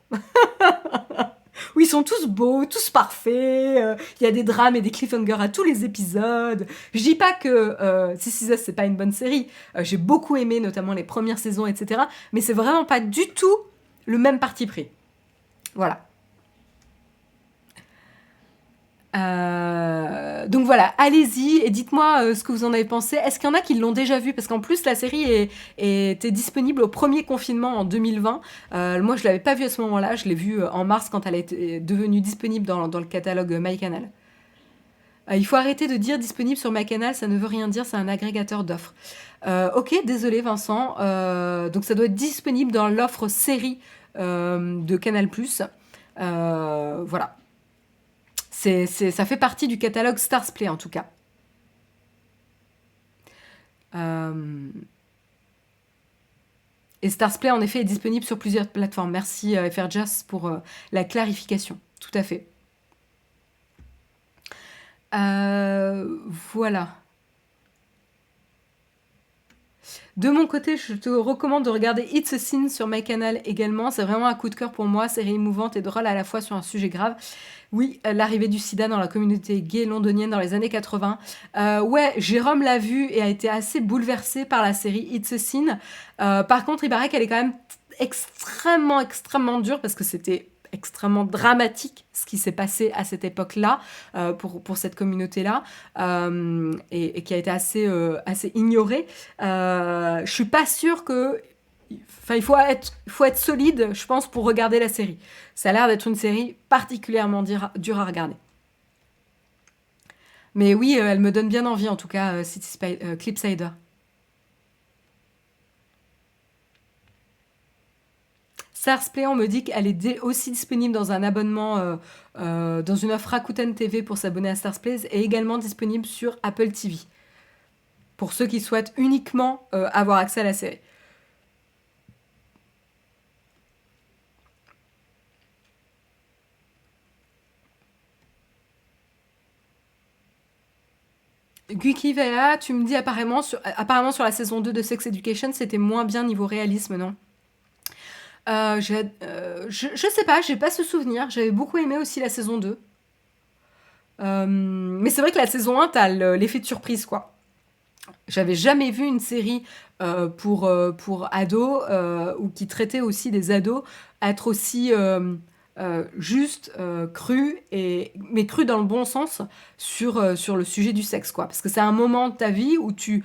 A: Où ils sont tous beaux, tous parfaits, il y a des drames et des cliffhangers à tous les épisodes. Je dis pas que This Is Us, c'est pas une bonne série. J'ai beaucoup aimé, notamment les premières saisons, etc. Mais c'est vraiment pas du tout le même parti pris. Voilà. Donc voilà, allez-y et dites-moi ce que vous en avez pensé. Est-ce qu'il y en a qui l'ont déjà vu? Parce qu'en plus, la série était disponible au premier confinement en 2020. Moi, je l'avais pas vue à ce moment-là. Je l'ai vue en mars quand elle est devenue disponible dans le catalogue MyCanal. Il faut arrêter de dire disponible sur MyCanal, ça ne veut rien dire, c'est un agrégateur d'offres. Ok, désolé Vincent. Donc ça doit être disponible dans l'offre série de Canal+. Voilà. Ça fait partie du catalogue Starsplay en tout cas. Et Starsplay en effet est disponible sur plusieurs plateformes. Merci FRJazz pour la clarification. Tout à fait. Voilà. De mon côté, je te recommande de regarder It's a Sin sur MyCanal également. C'est vraiment un coup de cœur pour moi. Série émouvante et drôle à la fois sur un sujet grave. Oui, l'arrivée du sida dans la communauté gay londonienne dans les années 80. Ouais, Jérôme l'a vu et a été assez bouleversé par la série It's a Sin. Par contre, il paraît qu'elle est quand même extrêmement dure parce que c'était extrêmement dramatique ce qui s'est passé à cette époque-là pour cette communauté-là et qui a été assez ignorée. Je suis pas sûre que... Enfin, il faut être solide, je pense, pour regarder la série. Ça a l'air d'être une série particulièrement dure à regarder. Mais oui, elle me donne bien envie, en tout cas, Clipsider. Starsplay, on me dit qu'elle est aussi disponible dans un abonnement, dans une offre Rakuten TV pour s'abonner à Starsplay, et également disponible sur Apple TV, pour ceux qui souhaitent uniquement avoir accès à la série. Guki Vea, tu me dis apparemment sur la saison 2 de Sex Education, c'était moins bien niveau réalisme, non? Je sais pas, j'ai pas ce souvenir. J'avais beaucoup aimé aussi la saison 2. Mais c'est vrai que la saison 1, t'as l'effet de surprise, quoi. J'avais jamais vu une série pour ados ou qui traitait aussi des ados être aussi juste, crue, mais crue dans le bon sens sur le sujet du sexe, quoi. Parce que c'est un moment de ta vie où tu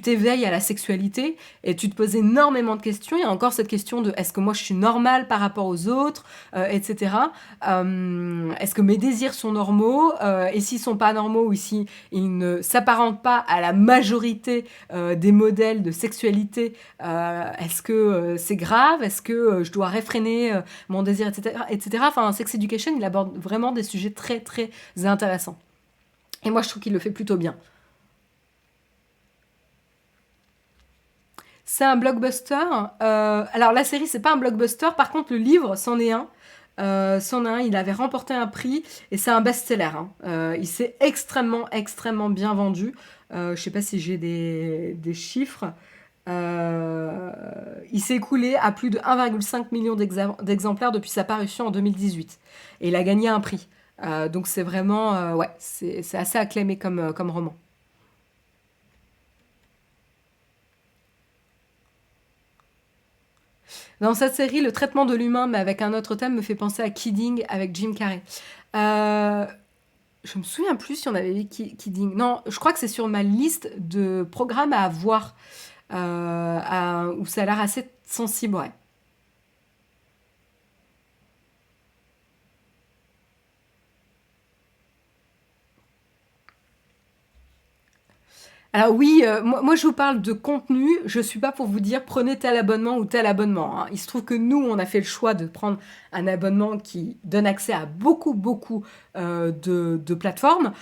A: t'éveilles à la sexualité et tu te poses énormément de questions. Il y a encore cette question de est-ce que moi je suis normale par rapport aux autres, etc. Est-ce que mes désirs sont normaux et s'ils sont pas normaux ou s'ils ne s'apparentent pas à la majorité des modèles de sexualité, est-ce que c'est grave? Est-ce que je dois réfréner mon désir, etc., etc. Enfin, Sex Education, il aborde vraiment des sujets très, très intéressants. Et moi, je trouve qu'il le fait plutôt bien. C'est un blockbuster. Alors, la série, c'est pas un blockbuster. Par contre, le livre, c'en est un. Il avait remporté un prix et c'est un best-seller, hein. Il s'est extrêmement bien vendu. Je sais pas si j'ai des chiffres. Il s'est écoulé à plus de 1,5 million d'exemplaires depuis sa parution en 2018. Et il a gagné un prix. Donc c'est vraiment... ouais, c'est assez acclamé comme roman. Dans cette série, le traitement de l'humain, mais avec un autre thème, me fait penser à Kidding avec Jim Carrey. Euh, je me souviens plus si on avait vu Kidding. Non, je crois que c'est sur ma liste de programmes à voir, où ça a l'air assez sensible, ouais. Alors oui, moi je vous parle de contenu, je suis pas pour vous dire prenez tel abonnement ou tel abonnement, hein. Il se trouve que nous, on a fait le choix de prendre un abonnement qui donne accès à beaucoup de plateformes,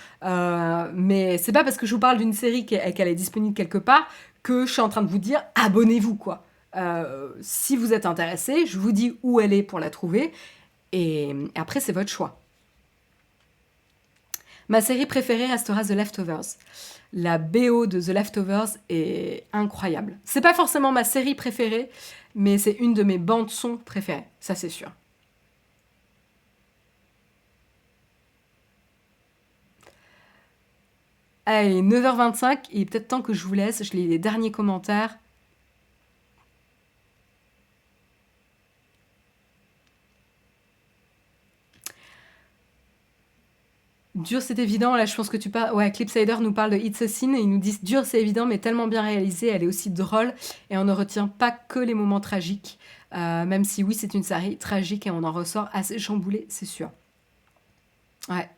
A: mais c'est pas parce que je vous parle d'une série qu'elle est disponible quelque part que je suis en train de vous dire abonnez-vous, quoi. Si vous êtes intéressé, je vous dis où elle est pour la trouver, et après c'est votre choix. Ma série préférée restera The Leftovers. La BO de The Leftovers est incroyable. C'est pas forcément ma série préférée, mais c'est une de mes bandes son préférées, ça c'est sûr. Allez, 9h25, il est peut-être temps que je vous laisse, je lis les derniers commentaires. Dur, c'est évident. Là, je pense que tu parles. Ouais, Clipsider nous parle de It's a Sin et ils nous disent dur, c'est évident, mais tellement bien réalisé. Elle est aussi drôle et on ne retient pas que les moments tragiques. Même si oui, c'est une série tragique et on en ressort assez chamboulé, c'est sûr. Ouais.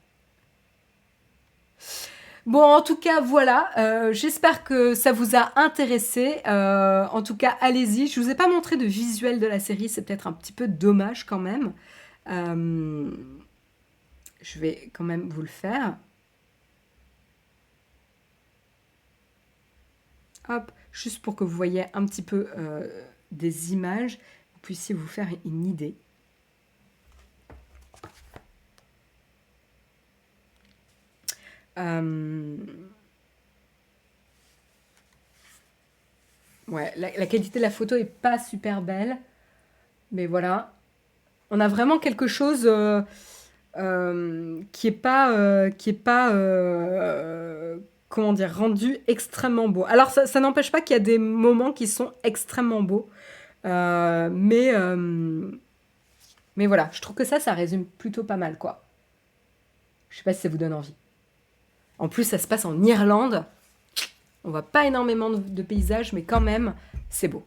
A: Bon, en tout cas, voilà. J'espère que ça vous a intéressé. En tout cas, allez-y. Je vous ai pas montré de visuel de la série. C'est peut-être un petit peu dommage quand même. Euh, je vais quand même vous le faire. Hop, juste pour que vous voyez un petit peu des images, vous puissiez vous faire une idée. Euh, ouais, la qualité de la photo est pas super belle, mais voilà. On a vraiment quelque chose qui est pas, comment dire, rendu extrêmement beau. Alors ça n'empêche pas qu'il y a des moments qui sont extrêmement beaux, euh, mais euh, mais voilà, je trouve que ça résume plutôt pas mal, quoi. Je sais pas si ça vous donne envie. En plus, ça se passe en Irlande. On voit pas énormément de paysages, mais quand même, c'est beau.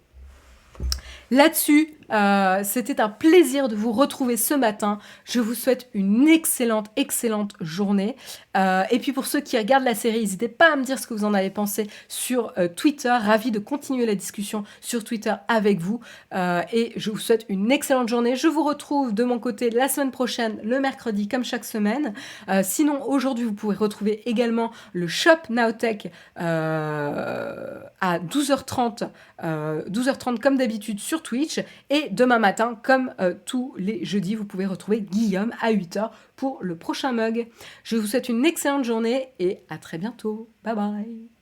A: Là-dessus, c'était un plaisir de vous retrouver ce matin. Je vous souhaite une excellente journée. Et puis pour ceux qui regardent la série, n'hésitez pas à me dire ce que vous en avez pensé sur Twitter. Ravi de continuer la discussion sur Twitter avec vous. Et je vous souhaite une excellente journée. Je vous retrouve de mon côté la semaine prochaine, le mercredi, comme chaque semaine. Sinon, aujourd'hui, vous pouvez retrouver également le Shop Nowtech à à 12h30, 12h30 comme d'habitude sur Twitch. Et demain matin, comme tous les jeudis, vous pouvez retrouver Guillaume à 8h pour le prochain mug. Je vous souhaite une excellente journée et à très bientôt. Bye bye.